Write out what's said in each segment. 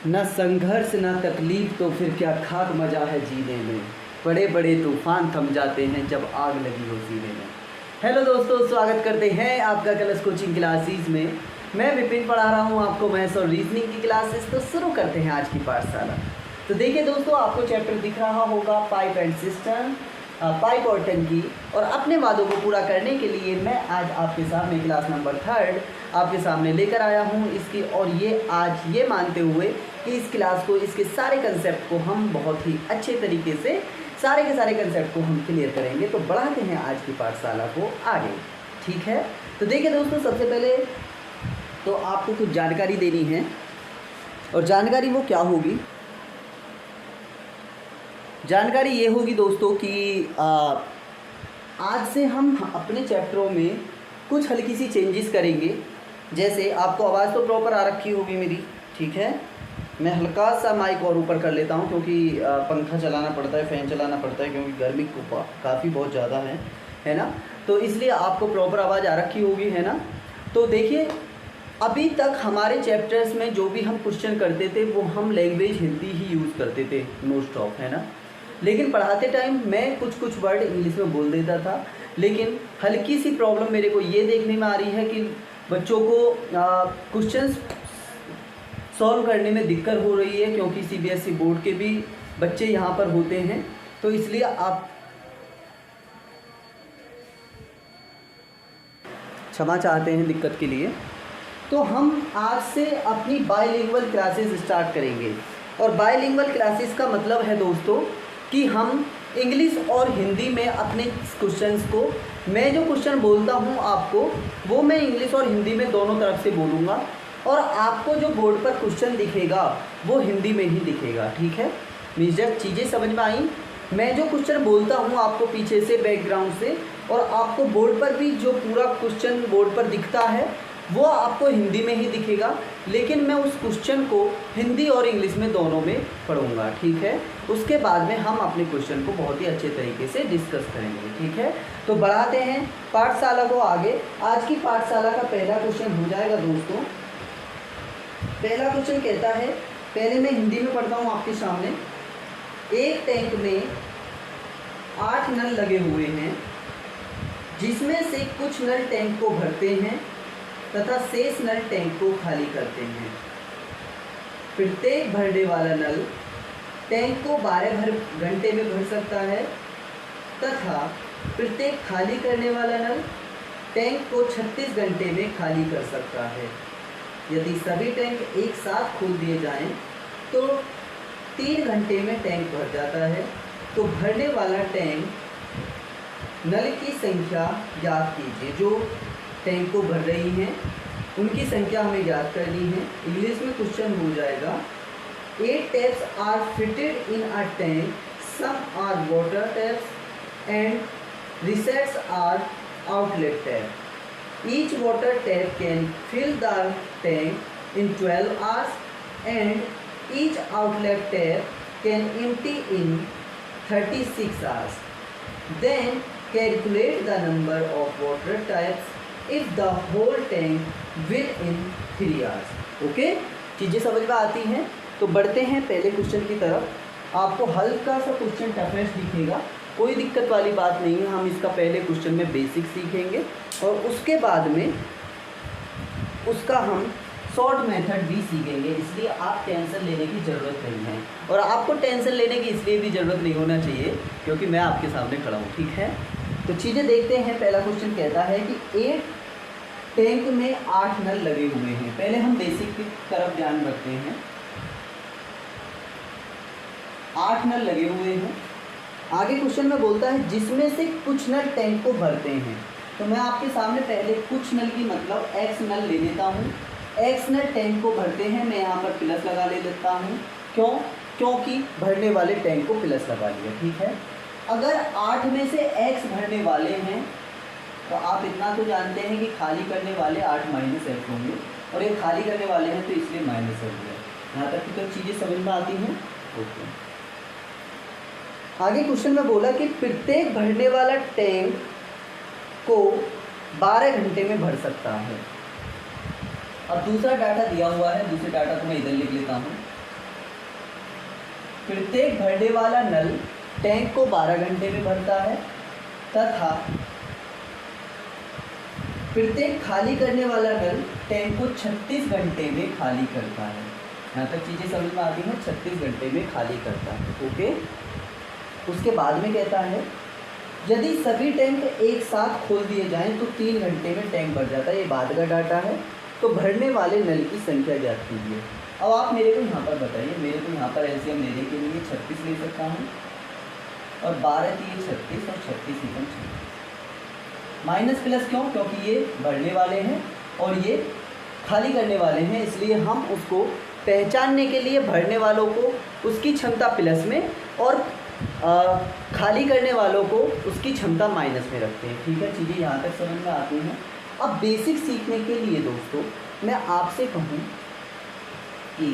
न संघर्ष न तकलीफ तो फिर क्या खाक मजा है जीने में। बड़े बड़े तूफान थम जाते हैं जब आग लगी हो सीने में। हेलो दोस्तों, स्वागत करते हैं आपका कलर्स कोचिंग क्लासेस में। मैं विपिन पढ़ा रहा हूँ आपको मैथ्स और रीजनिंग की क्लासेस। तो शुरू करते हैं आज की पाठशाला। तो देखिए दोस्तों, आपको चैप्टर दिख रहा होगा पाइप एंड सिस्टम, पाइप और टंकी। और अपने वादों को पूरा करने के लिए मैं आज आपके सामने क्लास नंबर 3 आपके सामने लेकर आया हूँ इसकी। और ये आज ये मानते हुए कि इस क्लास को, इसके सारे कंसेप्ट को हम बहुत ही अच्छे तरीके से सारे के सारे कंसेप्ट को हम क्लियर करेंगे। तो बढ़ाते हैं आज की पाठशाला को आगे, ठीक है। तो देखिए दोस्तों, सबसे पहले तो आपको कुछ जानकारी देनी है। और जानकारी वो क्या होगी? जानकारी ये होगी दोस्तों कि आज से हम अपने चैप्टरों में कुछ हल्की सी चेंजेस करेंगे। जैसे आपको आवाज़ तो प्रॉपर आ रखी होगी मेरी, ठीक है। मैं हल्का सा माइक और ऊपर कर लेता हूँ क्योंकि पंखा चलाना पड़ता है, फ़ैन चलाना पड़ता है, क्योंकि गर्मी काफ़ी बहुत ज़्यादा है ना। तो इसलिए आपको प्रॉपर आवाज़ आ रखी होगी, है ना। तो देखिए, अभी तक हमारे चैप्टर्स में जो भी हम क्वेश्चन करते थे वो हम लैंग्वेज हिंदी ही यूज़ करते थे मोस्ट ऑफ, है ना। लेकिन पढ़ाते टाइम मैं कुछ वर्ड इंग्लिश में बोल देता था। लेकिन हल्की सी प्रॉब्लम मेरे को ये देखने में आ रही है कि बच्चों को क्वेश्चंस सॉल्व करने में दिक्कत हो रही है, क्योंकि सीबीएसई बोर्ड के भी बच्चे यहाँ पर होते हैं। तो इसलिए आप क्षमा चाहते हैं दिक्कत के लिए। तो हम आज से अपनी बायलिंगुअल क्लासेस स्टार्ट करेंगे। और बायलिंगुअल क्लासेस का मतलब है दोस्तों कि हम इंग्लिश और हिंदी में अपने क्वेश्चंस को, मैं जो क्वेश्चन बोलता हूँ आपको, वो मैं इंग्लिश और हिंदी में दोनों तरफ से बोलूँगा। और आपको जो बोर्ड पर क्वेश्चन दिखेगा वो हिंदी में ही दिखेगा, ठीक है। मीन्स जब चीज़ें समझ में आई, मैं जो क्वेश्चन बोलता हूँ आपको पीछे से बैकग्राउंड से, और आपको बोर्ड पर भी जो पूरा क्वेश्चन बोर्ड पर दिखता है वो आपको हिंदी में ही दिखेगा। लेकिन मैं उस क्वेश्चन को हिंदी और इंग्लिश में दोनों में पढ़ूंगा, ठीक है। उसके बाद में हम अपने क्वेश्चन को बहुत ही अच्छे तरीके से डिस्कस करेंगे, ठीक है। तो बढ़ाते हैं पाठशाला को आगे। आज की पाठशाला का पहला क्वेश्चन हो जाएगा दोस्तों। पहला क्वेश्चन कहता है, पहले मैं हिंदी में पढ़ता हूँ आपके सामने। एक टैंक में 8 नल लगे हुए हैं, जिसमें से कुछ नल टैंक को भरते हैं तथा शेष नल टैंक को खाली करते हैं। प्रत्येक भरने वाला नल टैंक को 12 घंटे में भर सकता है तथा प्रत्येक खाली करने वाला नल टैंक को 36 घंटे में खाली कर सकता है। यदि सभी टैंक एक साथ खोल दिए जाएं तो 3 घंटे में टैंक भर जाता है। तो भरने वाला टैंक नल की संख्या ज्ञात कीजिए। जो टैंक को भर रही हैं उनकी संख्या हमें ज्ञात करनी है। इंग्लिश में क्वेश्चन हो जाएगा, 8 taps are fitted in a tank, some are water taps and resets are outlet tap. Each water tap can fill the tank in 12 hours and each outlet tap can empty in 36 hours. Then calculate the number of water taps if the whole tank will in 3 hours. Okay, चीज़ें समझ में आती हैं। तो बढ़ते हैं पहले question की तरफ। आपको हल्का सा क्वेश्चन टफेस्ट दिखेगा, कोई दिक्कत वाली बात नहीं है। हम इसका पहले क्वेश्चन में बेसिक सीखेंगे और उसके बाद में उसका हम शॉर्ट मेथड भी सीखेंगे। इसलिए आप टेंशन लेने की ज़रूरत नहीं है, और आपको टेंशन लेने की इसलिए भी ज़रूरत नहीं होना चाहिए क्योंकि मैं आपके सामने खड़ा हूँ, ठीक है। तो चीज़ें देखते हैं। पहला क्वेश्चन कहता है कि एक टैंक में 8 नल लगे हुए हैं। पहले हम बेसिक की तरफ ध्यान रखते हैं। 8 नल लगे हुए हैं। आगे क्वेश्चन में बोलता है जिसमें से कुछ नल टैंक को भरते हैं। तो मैं आपके सामने पहले कुछ नल की मतलब x नल ले लेता हूँ। x नल टैंक को भरते हैं, मैं यहाँ पर प्लस लगा ले लेता हूँ। क्योंकि भरने वाले टैंक को प्लस लगा लिया, ठीक है। अगर 8 में से x भरने वाले हैं तो आप इतना तो जानते हैं कि खाली करने वाले 8 - x होंगे, और ये खाली करने वाले हैं तो इसलिए माइनस हो गया। यहाँ तक की तो चीज़ें समझ में आती हैं, ओके। आगे क्वेश्चन में बोला कि प्रत्येक भरने वाला टैंक को 12 घंटे में भर सकता है। अब दूसरा डाटा दिया हुआ है, दूसरे डाटा को मैं इधर लिख लेता हूँ। प्रत्येक भरने वाला नल टैंक को 12 घंटे में भरता है तथा प्रत्येक खाली करने वाला नल टैंक को 36 घंटे में खाली करता है। यहाँ तक चीज़ें समझ में आती हैं, 36 घंटे में खाली करता है। ओके, उसके बाद में कहता है यदि सभी टैंक एक साथ खोल दिए जाएं तो 3 घंटे में टैंक भर जाता है। ये बाद का डाटा है। तो भरने वाले नल की संख्या ज्ञात कीजिए। अब आप मेरे को यहाँ पर बताइए, मेरे को यहाँ पर एलसीएम लेने के लिए 36 ले सकता हूँ और 12 की 36 और 36 एकम 36। माइनस प्लस क्यों? क्योंकि ये भरने वाले हैं और ये खाली करने वाले हैं, इसलिए हम उसको पहचानने के लिए भरने वालों को उसकी क्षमता प्लस में और खाली करने वालों को उसकी क्षमता माइनस में रखते हैं। ठीक है, चीज़ें यहाँ तक समझ में आती हैं। अब बेसिक सीखने के लिए दोस्तों मैं आपसे कहूँ कि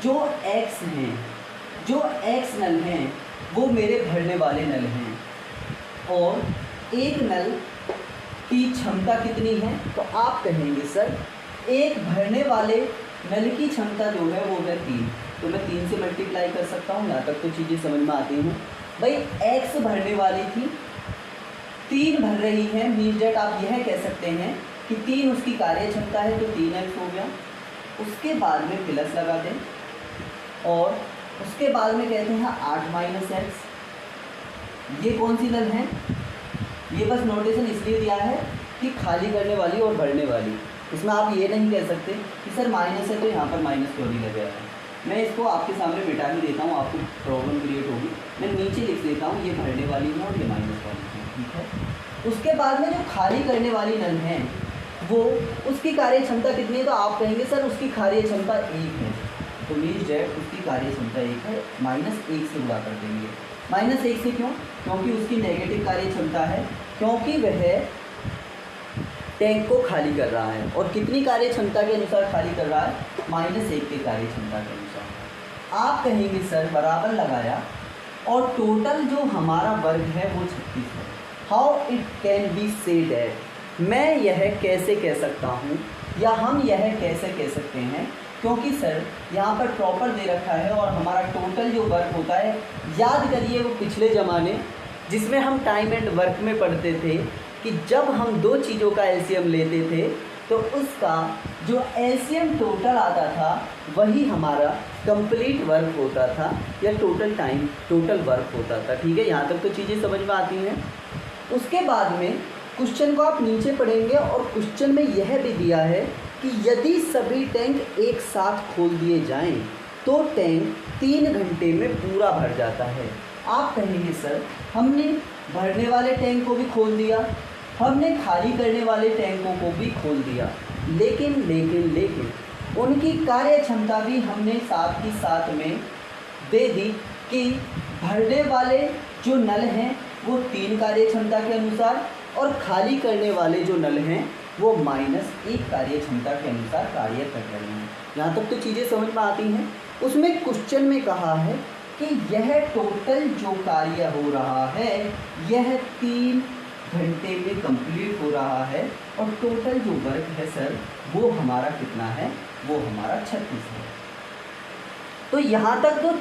जो एक्स हैं, जो एक्स नल हैं वो मेरे भरने वाले नल हैं और एक नल की क्षमता कितनी है? तो आप कहेंगे सर एक भरने वाले नल की क्षमता जो है वो है 3, तो मैं 3 से मल्टीप्लाई कर सकता हूँ। यहाँ तक तो चीज़ें समझ में आती हैं। भाई एक्स भरने वाली थी, 3 भर रही है, मीन डेट आप यह कह सकते हैं कि 3 उसकी कार्य क्षमता है तो 3x हो गया। उसके बाद में प्लस लगा दें और उसके बाद में कहते हैं 8 माइनस एक्स। ये कौन सी नल है? ये बस नोटेशन इसलिए दिया है कि खाली करने वाली और भरने वाली। इसमें आप ये नहीं कह सकते कि सर माइनस है तो यहाँ पर माइनस क्यों नहीं लगा है। मैं इसको आपके सामने बिठा भी देता हूँ, आपको प्रॉब्लम क्रिएट होगी। मैं नीचे लिख देता हूँ ये भरने वाली है और ये माइनस वाली है। ठीक है, उसके बाद में जो खाली करने वाली नल है वो उसकी कार्य क्षमता कितनी है? तो आप कहेंगे सर उसकी कार्य क्षमता 1 है, तो मीन्स डेट उसकी कार्य क्षमता 1 है, -1 से गुणा कर देंगे। -1 से क्यों? क्योंकि उसकी नेगेटिव कार्य क्षमता है, क्योंकि वह टैंक को खाली कर रहा है। और कितनी कार्य क्षमता के अनुसार खाली कर रहा है? -1 की कार्य क्षमता के अनुसार। आप कहेंगे सर बराबर लगाया और टोटल जो हमारा वर्ग है वो 36 है। How it can be said that, मैं यह कैसे कह सकता हूँ या हम यह कैसे कह सकते हैं? क्योंकि सर यहाँ पर प्रॉपर दे रखा है और हमारा टोटल जो वर्क होता है, याद करिए वो पिछले ज़माने जिसमें हम टाइम एंड वर्क में पढ़ते थे कि जब हम 2 चीज़ों का एलसीएम लेते थे तो उसका जो एलसीएम टोटल आता था वही हमारा कंप्लीट वर्क होता था या टोटल टाइम टोटल वर्क होता था। ठीक है, यहाँ तक तो चीज़ें समझ में आती हैं। उसके बाद में क्वेश्चन को आप नीचे पढ़ेंगे और क्वेश्चन में यह भी दिया है कि यदि सभी टैंक एक साथ खोल दिए जाएं तो टैंक 3 घंटे में पूरा भर जाता है। आप कहेंगे सर हमने भरने वाले टैंक को भी खोल दिया, हमने खाली करने वाले टैंकों को भी खोल दिया, लेकिन उनकी कार्य क्षमता भी हमने साथ ही साथ में दे दी कि भरने वाले जो नल हैं वो 3 कार्य क्षमता के अनुसार और खाली करने वाले जो नल हैं वो -1 कार्य क्षमता के अनुसार कार्य कर रहे हैं। यहाँ तक तो चीज़ें समझ में आती हैं। उसमें क्वेश्चन में कहा है कि यह टोटल जो कार्य हो रहा है यह 3 घंटे में कंप्लीट हो रहा है और टोटल जो वर्क है सर वो हमारा कितना है? वो हमारा 36 है। तो यहाँ तक जो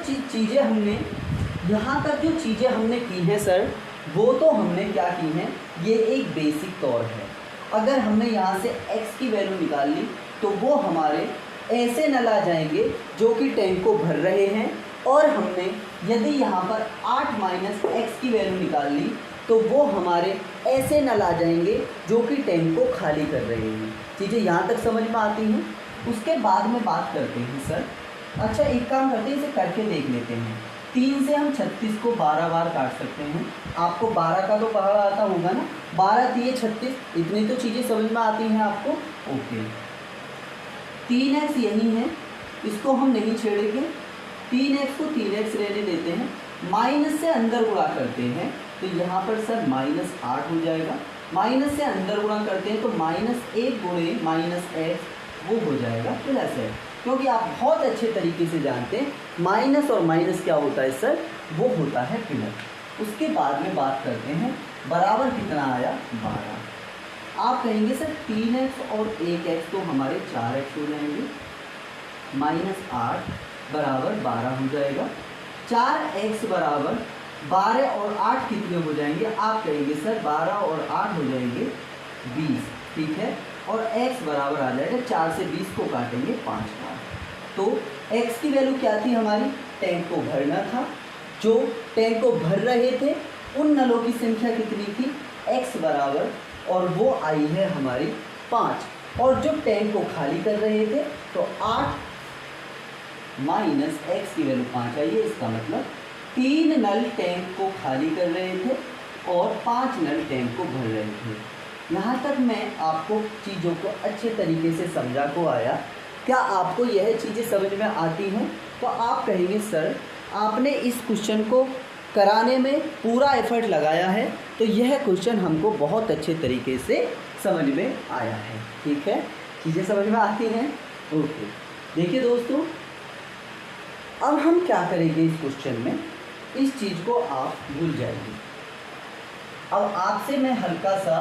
चीज़ें हमने की हैं सर वो तो हमने क्या की हैं, ये एक बेसिक तौर है। अगर हमने यहाँ से x की वैल्यू निकाल ली तो वो हमारे ऐसे नल आ जाएंगे जो कि टैंक को भर रहे हैं, और हमने यदि यहाँ पर 8 माइनस x की वैल्यू निकाल ली तो वो हमारे ऐसे नल आ जाएंगे जो कि टैंक को खाली कर रहे हैं। चीज़ें यहाँ तक समझ में आती हैं। उसके बाद में बात करते हैं सर, अच्छा एक काम करते हैं, इसे करके देख लेते हैं। 3 से हम 36 को 12 बार काट सकते हैं। आपको 12 का तो पढ़ा आता होगा ना, 12 3 36, इतनी तो चीज़ें समझ में आती हैं आपको। ओके, 3x यही है, इसको हम नहीं छेड़ेंगे, 3x को 3x रहने देते हैं, माइनस से अंदर गुणा करते हैं तो यहाँ पर सर -8 हो जाएगा। माइनस से अंदर गुणा करते हैं तो -1 गुणे -x वो हो जाएगा +x, क्योंकि आप बहुत अच्छे तरीके से जानते हैं माइनस और माइनस क्या होता है सर, वो होता है प्लस। उसके बाद में बात करते हैं बराबर कितना आया 12। आप कहेंगे सर 3x और 1x तो हमारे 4x हो जाएंगे, -8 बराबर 12 हो जाएगा। 4x बराबर 12 और 8 कितने हो जाएंगे? आप कहेंगे सर 12 और 8 हो जाएंगे 20, ठीक है। और x बराबर आ जाएगा 4 से 20 को काटेंगे 5 बार। तो x की वैल्यू क्या थी हमारी? टैंक को भरना था। जो टैंक को भर रहे थे उन नलों की संख्या कितनी थी? x बराबर, और वो आई है हमारी 5। और जो टैंक को खाली कर रहे थे तो 8 माइनस x की वैल्यू 5 आई है। इसका मतलब 3 नल टैंक को खाली कर रहे थे और 5 नल टैंक को भर रहे थे। यहाँ तक मैं आपको चीज़ों को अच्छे तरीके से समझा को आया। क्या आपको यह चीज़ें समझ में आती हैं? तो आप कहेंगे सर आपने इस क्वेश्चन को कराने में पूरा एफर्ट लगाया है, तो यह क्वेश्चन हमको बहुत अच्छे तरीके से समझ में आया है, ठीक है। चीज़ें समझ में आती हैं? ओके। देखिए दोस्तों, अब हम क्या करेंगे इस क्वेश्चन में, इस चीज़ को आप भूल जाएंगे। अब आपसे मैं हल्का सा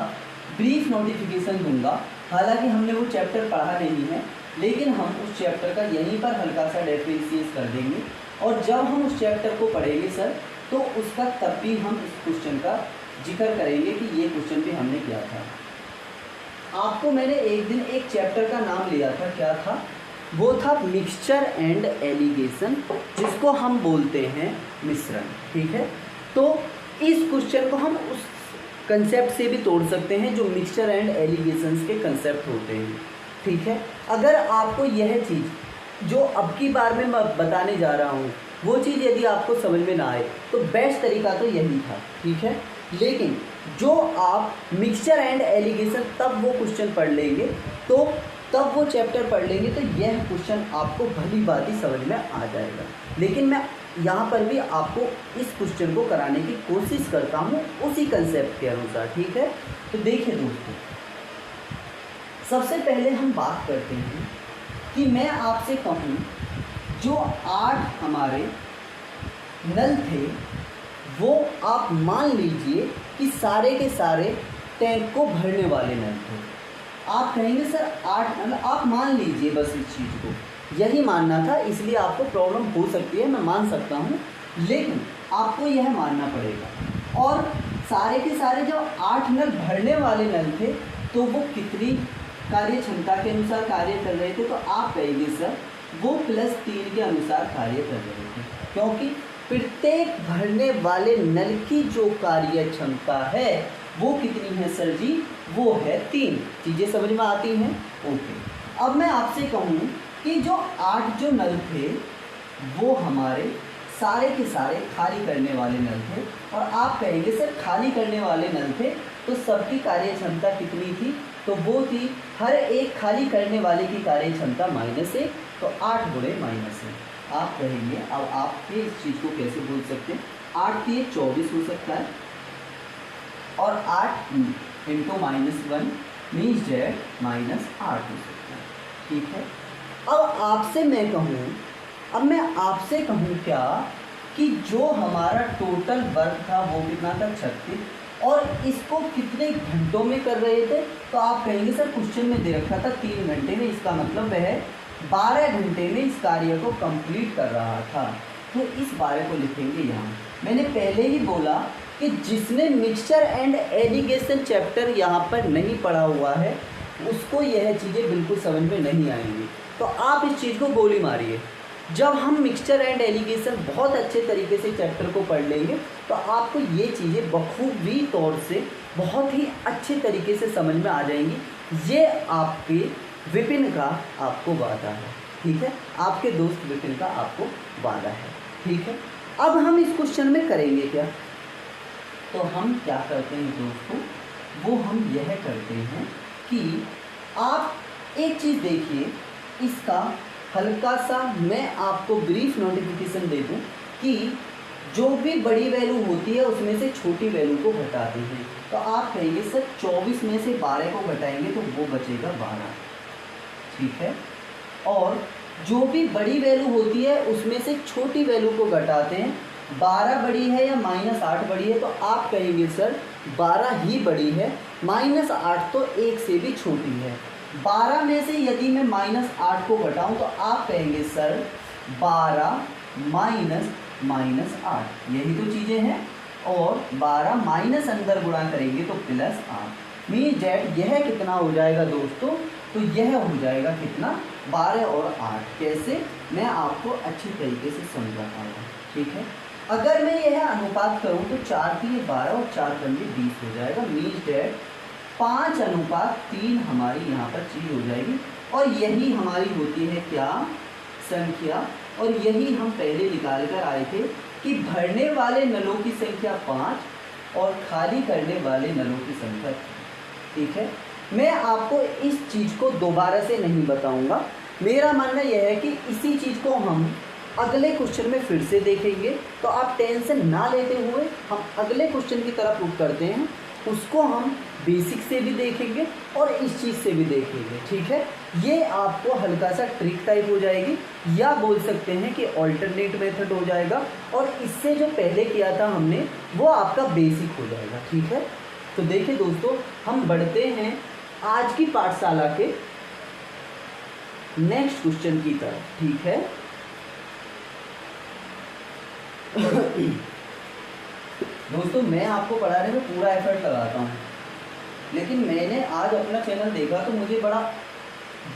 ब्रीफ नोटिफिकेशन दूंगा। हालांकि हमने वो चैप्टर पढ़ा नहीं है, लेकिन हम उस चैप्टर का यहीं पर हल्का सा डेफिनेशन कर देंगे। और जब हम उस चैप्टर को पढ़ेंगे सर, तो उसका तब भी हम इस क्वेश्चन का जिक्र करेंगे कि ये क्वेश्चन भी हमने किया था। आपको मैंने एक दिन एक चैप्टर का नाम लिया था, क्या था? वो था मिक्सचर एंड एलिगेशन, जिसको हम बोलते हैं मिश्रण, ठीक है। तो इस क्वेश्चन को हम उस कंसेप्ट से भी तोड़ सकते हैं जो मिक्सचर एंड एलिगेशंस के कंसेप्ट होते हैं, ठीक है। अगर आपको यह चीज़ जो अब की बार में मैं बताने जा रहा हूँ वो चीज़ यदि आपको समझ में ना आए तो बेस्ट तरीका तो यही था, ठीक है। लेकिन जो आप मिक्सचर एंड एलिगेशन तब वो क्वेश्चन पढ़ लेंगे, तो तब वो चैप्टर पढ़ लेंगे तो यह क्वेश्चन आपको भली भांति समझ में आ जाएगा। लेकिन मैं यहाँ पर भी आपको इस क्वेश्चन को कराने की कोशिश करता हूँ उसी कंसेप्ट के अनुसार, ठीक है। तो देखिए दोस्तों, सबसे पहले हम बात करते हैं कि मैं आपसे कहूँ जो 8 हमारे नल थे वो आप मान लीजिए कि सारे के सारे टैंक को भरने वाले नल थे। आप कहेंगे सर 8 नल, आप मान लीजिए बस इस चीज़ को, यही मानना था, इसलिए आपको प्रॉब्लम हो सकती है, मैं मान सकता हूँ, लेकिन आपको यह मानना पड़ेगा। और सारे के सारे जो 8 नल भरने वाले नल थे तो वो कितनी कार्य क्षमता के अनुसार कार्य कर रहे थे? तो आप कहेंगे सर वो +3 के अनुसार कार्य कर रहे थे, क्योंकि प्रत्येक भरने वाले नल की जो कार्य क्षमता है वो कितनी है सर जी? वो है 3। चीज़ें समझ में आती हैं? ओके। अब मैं आपसे कहूँ कि जो 8 जो नल थे वो हमारे सारे के सारे खाली करने वाले नल थे, और आप कहेंगे सर खाली करने वाले नल थे तो सबकी कार्य क्षमता कितनी थी? तो वो थी हर एक खाली करने वाले की कार्य क्षमता -1, तो 8 गुणे -1। आप कहेंगे अब आप इस चीज़ को कैसे बोल सकते हैं? 8 की 24 हो सकता है, और 8 इंटू -1 मीन्स डेट -8 हो सकता है, ठीक है। अब आपसे मैं कहूँ, अब मैं आपसे कहूँ क्या कि जो हमारा टोटल वर्क था वो कितना था? 36, और इसको कितने घंटों में कर रहे थे? तो आप कहेंगे सर क्वेश्चन में दे रखा था 3 घंटे में, इसका मतलब वह 12 घंटे में इस कार्य को कंप्लीट कर रहा था। तो इस 12 को लिखेंगे यहाँ। मैंने पहले ही बोला कि जिसने मिक्सचर एंड एलिगेशन चैप्टर यहाँ पर नहीं पढ़ा हुआ है उसको यह चीज़ें बिल्कुल समझ में नहीं आएंगी। तो आप इस चीज़ को गोली मारिए। जब हम मिक्सचर एंड एलिगेशन बहुत अच्छे तरीके से चैप्टर को पढ़ लेंगे तो आपको ये चीज़ें बखूबी तौर से बहुत ही अच्छे तरीके से समझ में आ जाएंगी। ये आपके विपिन का आपको वादा है, ठीक है, आपके दोस्त विपिन का आपको वादा है, ठीक है। अब हम इस क्वेश्चन में करेंगे क्या? तो हम क्या करते हैं दोस्तों, वो हम यह करते हैं कि आप एक चीज़ देखिए, इसका हल्का सा मैं आपको ब्रीफ नोटिफिकेशन दे दूं कि जो भी बड़ी वैल्यू होती है उसमें से छोटी वैल्यू को घटाते हैं। तो आप कहेंगे सर 24 में से 12 को घटाएंगे तो वो बचेगा 12, ठीक है। और जो भी बड़ी वैल्यू होती है उसमें से छोटी वैल्यू को घटाते हैं। 12 बड़ी है या -8 बड़ी है? तो आप कहेंगे सर 12 ही बड़ी है, -8 तो 1 से भी छोटी है। 12 में से यदि मैं -8 को घटाऊं तो आप कहेंगे सर 12 - -8, यही तो चीज़ें हैं। और 12 माइनस अंदर गुणा करेंगे तो +8, मीन डेट यह कितना हो जाएगा दोस्तों, तो यह हो जाएगा कितना, 12 और 8। कैसे, मैं आपको अच्छी तरीके से समझाता हूँ, ठीक है। अगर मैं यह अनुपात करूँ तो 4 के लिए 12 और 4 पंजे 20 हो जाएगा, मीन डेट 5:3 हमारी यहाँ पर चीज़ हो जाएगी। और यही हमारी होती है क्या, संख्या। और यही हम पहले निकाल कर आए थे कि भरने वाले नलों की संख्या 5 और खाली करने वाले नलों की संख्या 3, ठीक है। मैं आपको इस चीज़ को दोबारा से नहीं बताऊंगा, मेरा मानना यह है कि इसी चीज़ को हम अगले क्वेश्चन में फिर से देखेंगे। तो आप टेंशन ना लेते हुए हम अगले क्वेश्चन की तरफ रुख करते हैं, उसको हम बेसिक से भी देखेंगे और इस चीज़ से भी देखेंगे, ठीक है। ये आपको हल्का सा ट्रिक टाइप हो जाएगी, या बोल सकते हैं कि ऑल्टरनेट मेथड हो जाएगा, और इससे जो पहले किया था हमने वो आपका बेसिक हो जाएगा, ठीक है। तो देखिए दोस्तों, हम बढ़ते हैं आज की पाठशाला के नेक्स्ट क्वेश्चन की तरफ, ठीक है। दोस्तों, मैं आपको पढ़ाने में पूरा एफर्ट लगाता हूँ, लेकिन मैंने आज अपना चैनल देखा तो मुझे बड़ा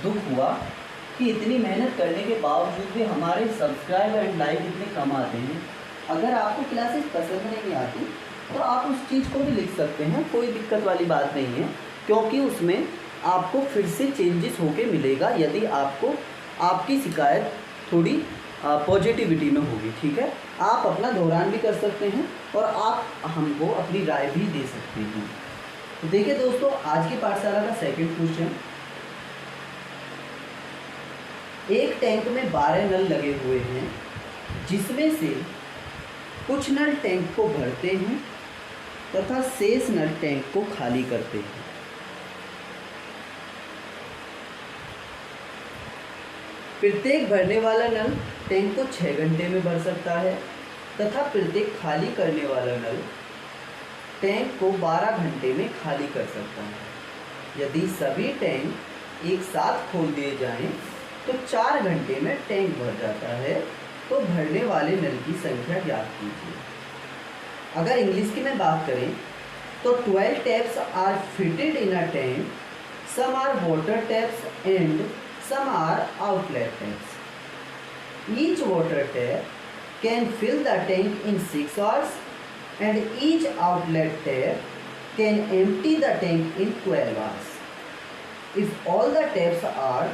दुख हुआ कि इतनी मेहनत करने के बावजूद भी हमारे सब्सक्राइब एंड लाइक इतने कम आते हैं। अगर आपको क्लासेस पसंद नहीं आती तो आप उस चीज़ को भी लिख सकते हैं, कोई दिक्कत वाली बात नहीं है, क्योंकि उसमें आपको फिर से चेंजेस होके मिलेगा यदि आपको आपकी शिकायत थोड़ी पॉजिटिविटी में होगी, ठीक है। आप अपना दोहरान भी कर सकते हैं और आप हमको अपनी राय भी दे सकते हैं। तो देखिए दोस्तों, आज की पाठशाला का सेकंड क्वेश्चन, एक टैंक में 12 नल लगे हुए हैं, जिसमें से कुछ नल टैंक को भरते हैं तथा शेष नल टैंक को खाली करते हैं। प्रत्येक भरने वाला नल टैंक को 6 घंटे में भर सकता है तथा प्रत्येक खाली करने वाला नल टैंक को 12 घंटे में खाली कर सकता है। यदि सभी टैंक एक साथ खोल दिए जाएं तो 4 घंटे में टैंक भर जाता है, तो भरने वाले नल की संख्या ज्ञात कीजिए। अगर इंग्लिश की मैं बात करें तो 12 taps are fitted in a tank, some are water taps and some are outlet taps. Each water tap can fill the tank in 6 hours and each outlet tap can empty the tank in 12 hours. If all the taps are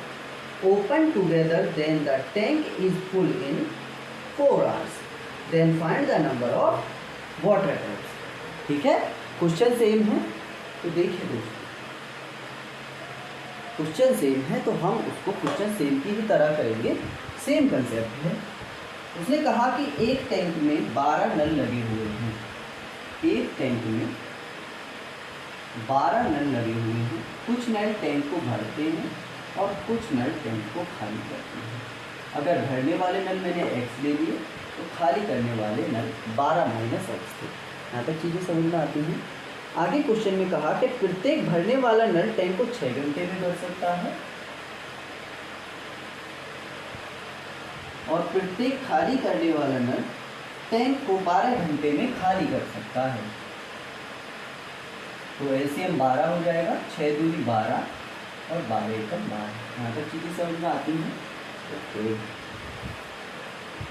open together, then the tank is full in 4 hours. Then find the number of water taps. ठीक है, question same है। तो देखिए दोस्तों, question same है तो हम उसको क्वेश्चन सेम की ही तरह करेंगे, सेम कंसेप्ट है। उसने कहा कि एक टैंक में 12 नल लगे हुए हैं, एक टैंक में 12 नल लगे हुए हैं, कुछ नल टैंक को भरते हैं और कुछ नल टैंक को खाली करते हैं। अगर भरने वाले नल मैंने x ले लिए तो खाली करने वाले नल 12 - x थे। यहाँ तक चीज़ें समझ में आती हैं। आगे क्वेश्चन में कहा कि प्रत्येक भरने वाला नल टैंक को 6 घंटे में भर सकता है और प्रत्येक खाली करने वाला नल टैंक को 12 घंटे में खाली कर सकता है। तो ऐसे हम 12 हो जाएगा, 6 दूनी 12 और 12 एकम 12। यहाँ तक चीज़ें समझ में आती हैं। ओके,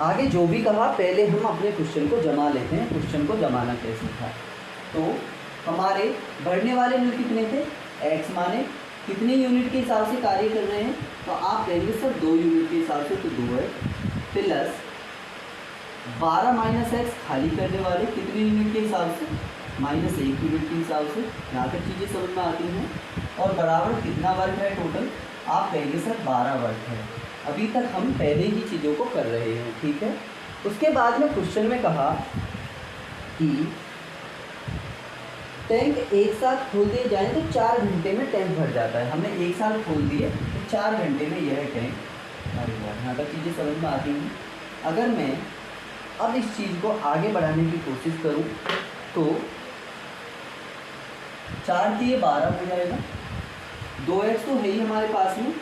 आगे जो भी कहा पहले हम अपने क्वेश्चन को जमा लेते हैं। क्वेश्चन को जमाना कैसे था, तो हमारे भरने वाले नल कितने थे, x माने कितने यूनिट के हिसाब से कार्य कर रहे हैं, तो आप कहेंगे सर 2 यूनिट के हिसाब से, तो 2x प्लस 12 - x खाली करने वाले कितने यूनिट के हिसाब से, -1 यूनिट के हिसाब से। यहाँ तक चीज़ें समझ में आती हैं। और बराबर कितना वर्ग है टोटल, आप कहेंगे सर 12 वर्ग है। अभी तक हम पहले ही चीज़ों को कर रहे हैं, ठीक है। उसके बाद में क्वेश्चन में कहा कि टैंक एक साथ खोल दिए जाए तो 4 घंटे में टैंक भर जाता है। हमने एक साथ खोल दिए तो 4 घंटे में यह टैंक भर गया। यहाँ तक चीज़ें समझ में आती हैं। अगर मैं अब इस चीज़ को आगे बढ़ाने की कोशिश करूँ तो 4 के 12 हो जाएगा, 2x तो है ही हमारे पास में,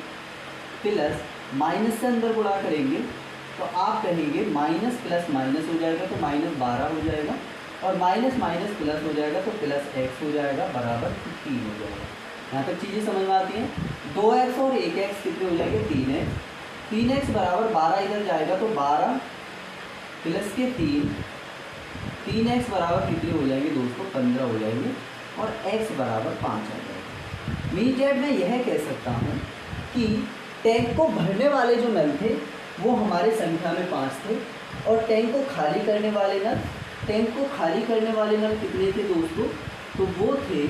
प्लस माइनस से अंदर गुणा करेंगे तो आप कहेंगे माइनस प्लस माइनस हो जाएगा तो -12 हो जाएगा, और माइनस माइनस प्लस हो जाएगा तो प्लस x हो जाएगा बराबर 3 हो जाएगा। यहाँ तक चीज़ें समझ में आती हैं। 2x और 1x कितने हो जाएंगे 3x, 3x बराबर 12 इधर जाएगा तो 12 प्लस के 3, 3x बराबर कितने हो जाएंगे दोस्तों 15 हो जाएंगे, और x बराबर 5 आ जाएगा। मीन जेड मैं यह कह सकता हूँ कि टैंक को भरने वाले जो नल थे वो हमारे संख्या में 5 थे, और टैंक को खाली करने वाले नल कितने थे दोस्तों, तो वो थे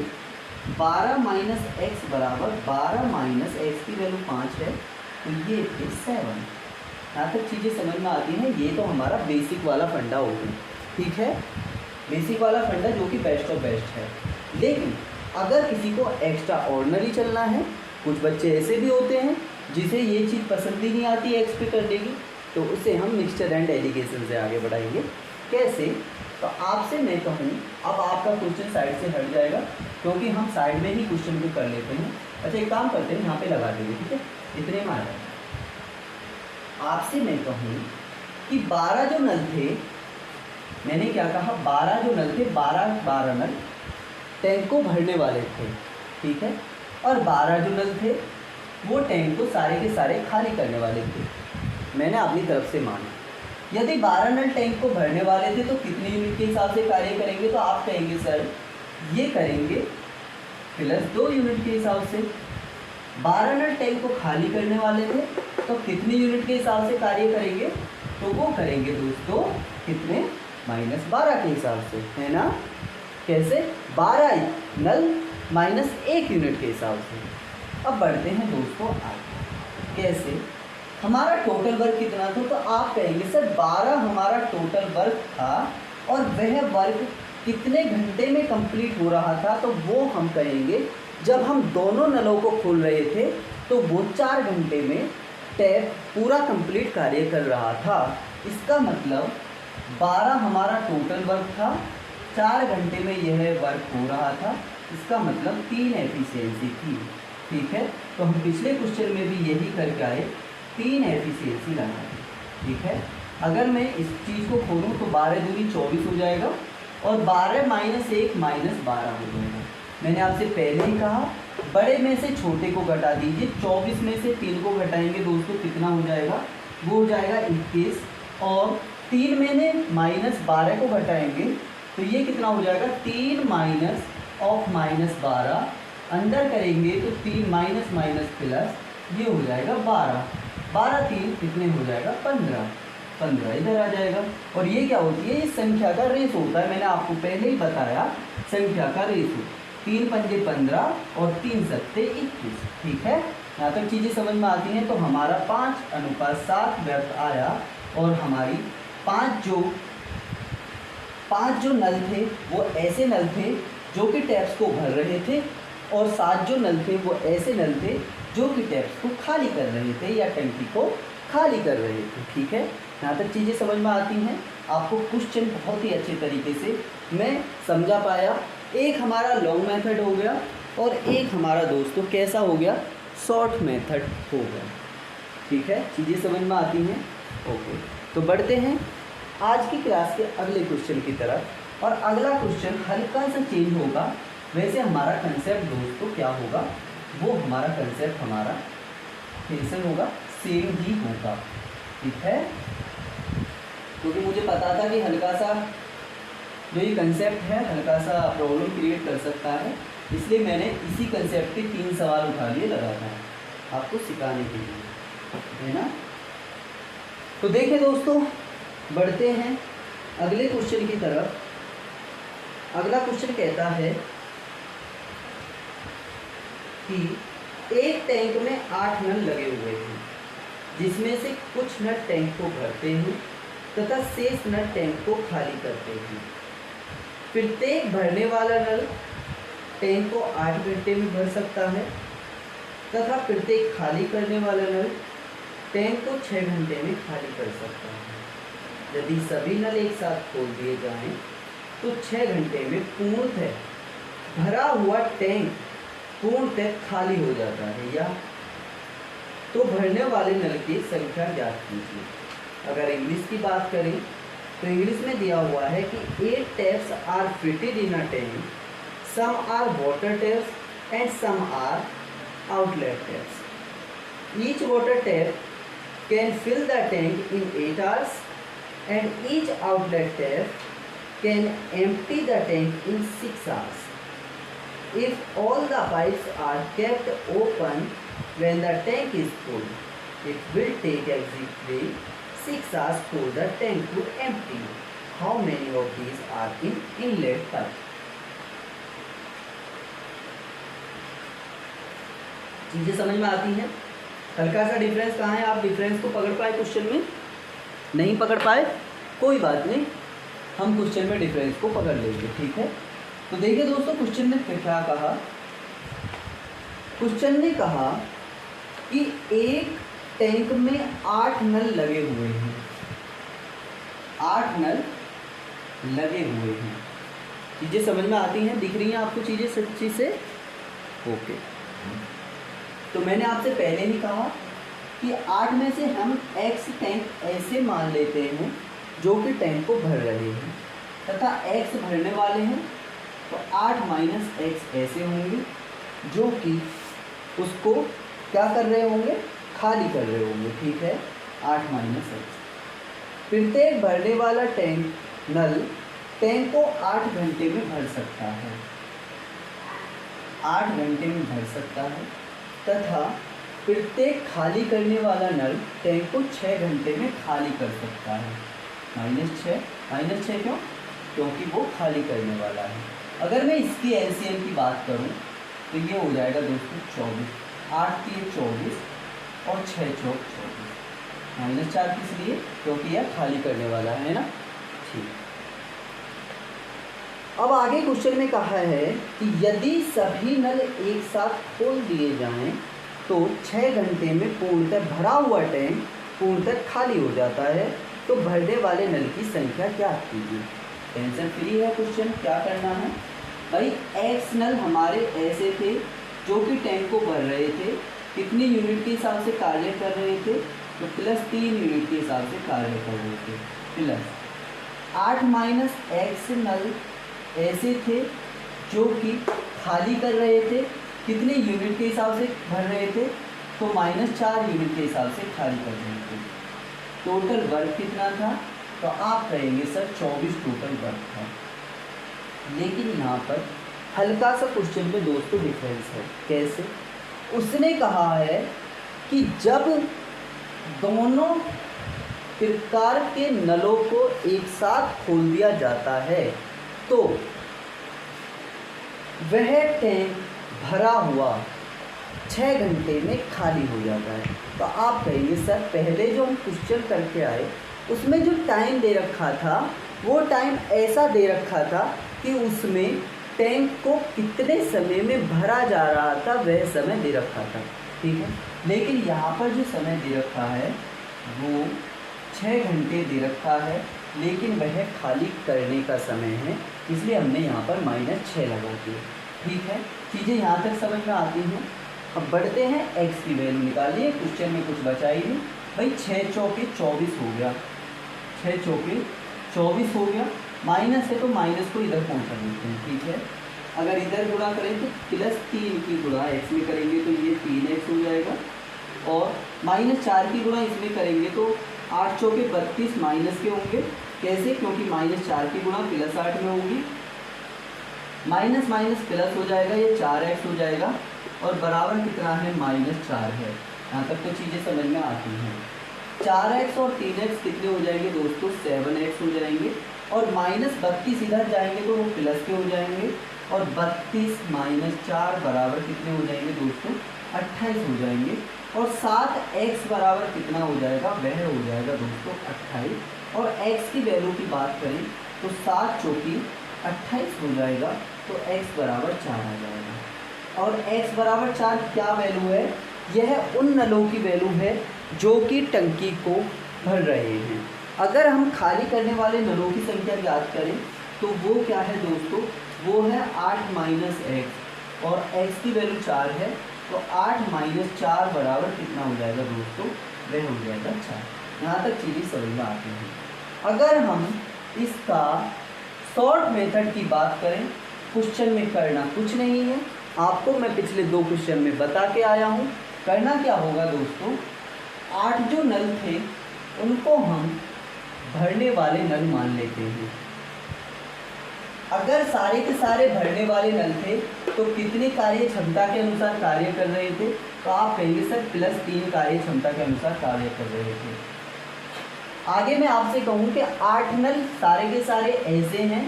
12 माइनस एक्स बराबर 12 माइनस एक्स की वैल्यू 5 है, तो ये थे 7। यहाँ तक चीज़ें समझ में आती हैं। ये तो हमारा बेसिक वाला फंडा हो गया, ठीक है, बेसिक वाला फंडा जो कि बेस्ट ऑफ बेस्ट है। लेकिन अगर किसी को एक्स्ट्रा ऑर्डिनरी चलना है, कुछ बच्चे ऐसे भी होते हैं जिसे ये चीज़ पसंद ही नहीं आती है एक्स पे करने की, तो उसे हम मिक्सचर एंड एलिगेशन से आगे बढ़ाएंगे। कैसे, तो आपसे मैं कहूँ अब आपका क्वेश्चन साइड से हट जाएगा, क्योंकि हम साइड में ही क्वेश्चन को कर लेते हैं। अच्छा एक काम करते हैं, यहाँ पे लगा देंगे, ठीक है, इतने में आ जाएगा। आपसे मैं कहूँ कि 12 जो नल थे, मैंने क्या कहा, 12 जो नल थे, 12 नल टैंक को भरने वाले थे, ठीक है, और 12 जो नल थे वो टैंक को सारे के सारे खाली करने वाले थे। मैंने अपनी तरफ से माना, यदि 12 नल टैंक को भरने वाले थे तो कितने यूनिट के हिसाब से कार्य करेंगे, तो आप कहेंगे सर ये करेंगे +2 यूनिट के हिसाब से। 12 नल टैंक को खाली करने वाले थे तो कितने यूनिट के हिसाब से कार्य करेंगे, तो वो करेंगे दोस्तों कितने, -12 के हिसाब से, है ना। कैसे, 12 नल -1 यूनिट के हिसाब से। अब बढ़ते हैं दोस्तों आगे। कैसे, हमारा टोटल वर्क कितना था, तो आप कहेंगे सर 12 हमारा टोटल वर्क था, और वह वर्क कितने घंटे में कंप्लीट हो रहा था, तो वो हम कहेंगे जब हम दोनों नलों को खोल रहे थे तो वो 4 घंटे में टैप पूरा कंप्लीट कार्य कर रहा था। इसका मतलब 12 हमारा टोटल वर्क था, 4 घंटे में यह वर्क हो रहा था, इसका मतलब 3 एफिशिएंसी थी, ठीक है। तो हम पिछले क्वेश्चन में भी यही करके आए, 3 एफिशिएंसी लगाए, ठीक है। अगर मैं इस चीज़ को खोलूँ तो 12 दूनी 24 हो जाएगा, और 12 माइनस 1 -12 हो जाएगा। मैंने आपसे पहले ही कहा बड़े में से छोटे को घटा दीजिए, 24 में से 3 को घटाएंगे दोस्तों कितना हो जाएगा, वो हो जाएगा 21, और 3 में ने -12 को घटाएंगे तो ये कितना हो जाएगा, 3 माइनस ऑफ -12, अंदर करेंगे तो 3 माइनस माइनस प्लस, ये हो जाएगा 12, 12 3 कितने हो जाएगा 15, 15 इधर आ जाएगा। और ये क्या होती है, ये संख्या का रेस होता है, मैंने आपको पहले ही बताया संख्या का रेस हो, 3 पंजे 15 और 3 सत्ते 21, ठीक है। यहाँ तक चीज़ें समझ में आती हैं। तो हमारा 5:7 व्यर्थ आया, और हमारी 5 जो नल थे वो ऐसे नल थे जो कि टैप्स को भर रहे थे, और 7 जो नल थे वो ऐसे नल थे जो कि टैप्स को खाली कर रहे थे या टंकी को खाली कर रहे थे, ठीक है। यहाँ तक चीज़ें समझ में आती हैं। आपको क्वेश्चन बहुत ही अच्छे तरीके से मैं समझा पाया। एक हमारा लॉन्ग मेथड हो गया, और एक हमारा दोस्तों कैसा हो गया, शॉर्ट मेथड हो गया, ठीक है। चीज़ें समझ में आती हैं, ओके। तो बढ़ते हैं आज की क्लास के अगले क्वेश्चन की तरफ, और अगला क्वेश्चन हल्का सा चेंज होगा। वैसे हमारा कंसेप्ट दोस्तों क्या होगा, वो हमारा कंसेप्ट हमारा कैसे होगा, सेम ही होगा, ठीक है। क्योंकि मुझे पता था कि हल्का सा जो ये कंसेप्ट है हल्का सा प्रॉब्लम क्रिएट कर सकता है, इसलिए मैंने इसी कंसेप्ट के 3 सवाल उठा लिए लगातार आपको सिखाने के लिए, है ना। तो देखिए दोस्तों, बढ़ते हैं अगले क्वेश्चन की तरफ। अगला क्वेश्चन कहता है कि एक टैंक में 8 नल लगे हुए हैं, जिसमें से कुछ नट टैंक को भरते हैं तथा शेष नट टैंक को खाली करते हैं। प्रत्येक भरने वाला नल टैंक को 8 घंटे में भर सकता है, तथा प्रत्येक खाली करने वाला नल टैंक को 6 घंटे में खाली कर सकता है। यदि सभी नल एक साथ खोल दिए जाएं तो 6 घंटे में पूर्णतः भरा हुआ टैंक पूर्णतः खाली हो जाता है, या तो भरने वाले नल की संख्या ज्ञात कीजिए। अगर इंग्लिश की बात करें तो इंग्लिश में दिया हुआ है कि 8 taps are fitted in a tank, some are water taps and some are outlet taps. Each water tap can fill the tank in 8 hours and each outlet tap can empty the tank in 6 hours. If all the pipes are kept open when the tank is full, it will take exactly 6 hours for the tank to empty. How many of these are in inlet pipe? चीजें समझ में आती हैं? हल्का सा difference कहाँ है? आप डिफरेंस को पकड़ पाए क्वेश्चन में? नहीं पकड़ पाए? कोई बात नहीं, हम क्वेश्चन में डिफरेंस को पकड़ लेंगे, ठीक है। तो देखिए दोस्तों, क्वेश्चन ने क्या कहा। क्वेश्चन ने कहा कि एक टैंक में 8 नल लगे हुए हैं, 8 नल लगे हुए हैं। चीज़ें समझ में आती हैं? दिख रही हैं आपको चीज़ें सच्ची से? ओके। तो मैंने आपसे पहले ही कहा कि 8 में से हम x टैंक ऐसे मान लेते हैं जो कि टैंक को भर रहे हैं, तथा x भरने वाले हैं, तो 8 - x ऐसे होंगे जो कि उसको क्या कर रहे होंगे? खाली कर रहे होंगे, ठीक है। 8 - x। प्रत्येक भरने वाला नल टैंक को 8 घंटे में भर सकता है, 8 घंटे में भर सकता है, तथा प्रत्येक खाली करने वाला नल टैंक को 6 घंटे में खाली कर सकता है। -6 क्यों? क्योंकि वो खाली करने वाला है। अगर मैं इसकी एलसीएम की बात करूं तो ये हो जाएगा दोस्तों 24। 8 3 24 और 6 चौक 24। -4 किस लिए? क्योंकि यह खाली करने वाला है ना, ठीक। अब आगे क्वेश्चन में कहा है कि यदि सभी नल एक साथ खोल दिए जाएं तो 6 घंटे में पूर्णतः भरा हुआ टैंक पूर्णतः खाली हो जाता है, तो भरने वाले नल की संख्या क्या कीजिए। टेंशन फ्री है क्वेश्चन, क्या करना है भाई। एक्स नल हमारे ऐसे थे जो कि टैंक को भर रहे थे, कितनी यूनिट के हिसाब से कार्य कर रहे थे? तो +3 यूनिट के हिसाब से कार्य कर रहे थे। प्लस 8 - x नल ऐसे थे जो कि खाली कर रहे थे, कितने यूनिट के हिसाब से भर रहे थे? तो -4 यूनिट के हिसाब से खाली कर रहे थे। टोटल वर्क कितना था? तो आप कहेंगे सर 24 टोटल वर्क था। लेकिन यहाँ पर हल्का सा क्वेश्चन में दोस्तों डिफरेंस है। कैसे? उसने कहा है कि जब दोनों प्रकार के नलों को एक साथ खोल दिया जाता है तो वह टैंक भरा हुआ 6 घंटे में खाली हो जाता है। तो आप कहेंगे सर पहले जो हम क्वेश्चन करके आए उसमें जो टाइम दे रखा था वो टाइम ऐसा दे रखा था कि उसमें टैंक को कितने समय में भरा जा रहा था वह समय दे रखा था, ठीक है। लेकिन यहाँ पर जो समय दे रखा है वो 6 घंटे दे रखा है, लेकिन वह खाली करने का समय है, इसलिए हमने यहाँ पर -6 लगा दिया, ठीक है। चीज़ें यहाँ तक समझ में आती हैं। अब बढ़ते हैं, x की वैल्यू निकालिए। क्वेश्चन में कुछ बचा ही नहीं भाई। 6 चौके 24 हो गया, 6 चौके 24 हो गया। माइनस है तो माइनस को इधर पहुँचा देते हैं, ठीक है। अगर इधर गुणा करें तो +3 की गुणा x में करेंगे तो ये 3x हो जाएगा, और -4 की गुणा इसमें करेंगे तो 8 चौके 32 माइनस के होंगे। कैसे? क्योंकि -4 की गुणा +8 में होगी, माइनस माइनस प्लस हो जाएगा, ये 4x हो जाएगा, और बराबर कितना है? -4 है। यहाँ तक तो चीज़ें समझ में आती हैं। 4x और 3x कितने हो जाएंगे दोस्तों? 7x हो जाएंगे, और -32 इधर जाएंगे तो वो प्लस के हो जाएंगे, और 32 - 4 बराबर कितने हो जाएंगे दोस्तों? 28 हो जाएंगे, और 7x बराबर कितना हो जाएगा? वह हो जाएगा दोस्तों 28। और x की वैल्यू की बात करें तो 7 चौकी 28 हो जाएगा, तो x बराबर 4 आ जाएगा। और x बराबर 4 क्या वैल्यू है? यह उन नलों की वैल्यू है जो कि टंकी को भर रहे हैं। अगर हम खाली करने वाले नलों की संख्या याद करें तो वो क्या है दोस्तों? वो है 8 - x, और x की वैल्यू 4 है, तो 8 - 4 बराबर कितना हो जाएगा दोस्तों? वह हो जाएगा 4। यहाँ तक चीज़ें समझ में आती हैं। अगर हम इसका शॉर्ट मेथड की बात करें, क्वेश्चन में करना कुछ नहीं है, आपको मैं पिछले 2 क्वेश्चन में बता के आया हूँ। करना क्या होगा दोस्तों, 8 जो नल थे उनको हम भरने वाले नल मान लेते हैं। अगर सारे के सारे भरने वाले नल थे तो कितनी कार्य क्षमता के अनुसार कार्य कर रहे थे, तो आप कहेंगे सर +3 कार्य क्षमता के अनुसार कार्य कर रहे थे। आगे मैं आपसे कहूँ कि 8 नल सारे के सारे ऐसे हैं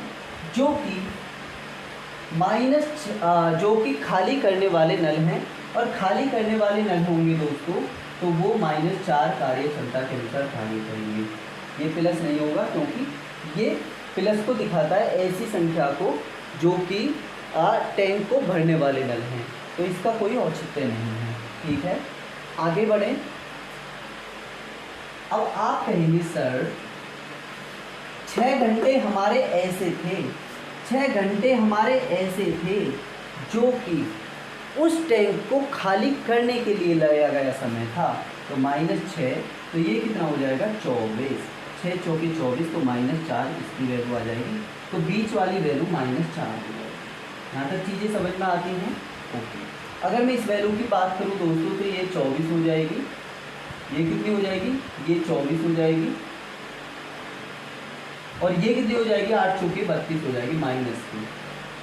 जो कि खाली करने वाले नल हैं, और खाली करने वाले नल होंगे दोस्तों तो वो -4 कार्य क्षमता के अनुसार कार्य करेंगे। ये प्लस नहीं होगा क्योंकि ये प्लस को दिखाता है ऐसी संख्या को जो कि टैंक को भरने वाले नल हैं, तो इसका कोई औचित्य नहीं है। ठीक है, आगे बढ़ें। अब आप कहेंगे सर 6 घंटे हमारे ऐसे थे, 6 घंटे हमारे ऐसे थे जो कि उस टैंक को खाली करने के लिए लगाया गया समय था, तो -6, तो ये कितना हो जाएगा 24, 6 चौके 24, तो -4 इसकी वैल्यू आ जाएगी, तो बीच वाली वैल्यू -4 हो जाएगी। यहाँ तक चीज़ें समझ में आती हैं। ओके, अगर मैं इस वैल्यू की बात करूँ दोस्तों तो ये 24 हो जाएगी, ये कितनी हो जाएगी, ये 24 हो जाएगी, और ये कितनी हो जाएगी 8 चौके 32 हो जाएगी -2।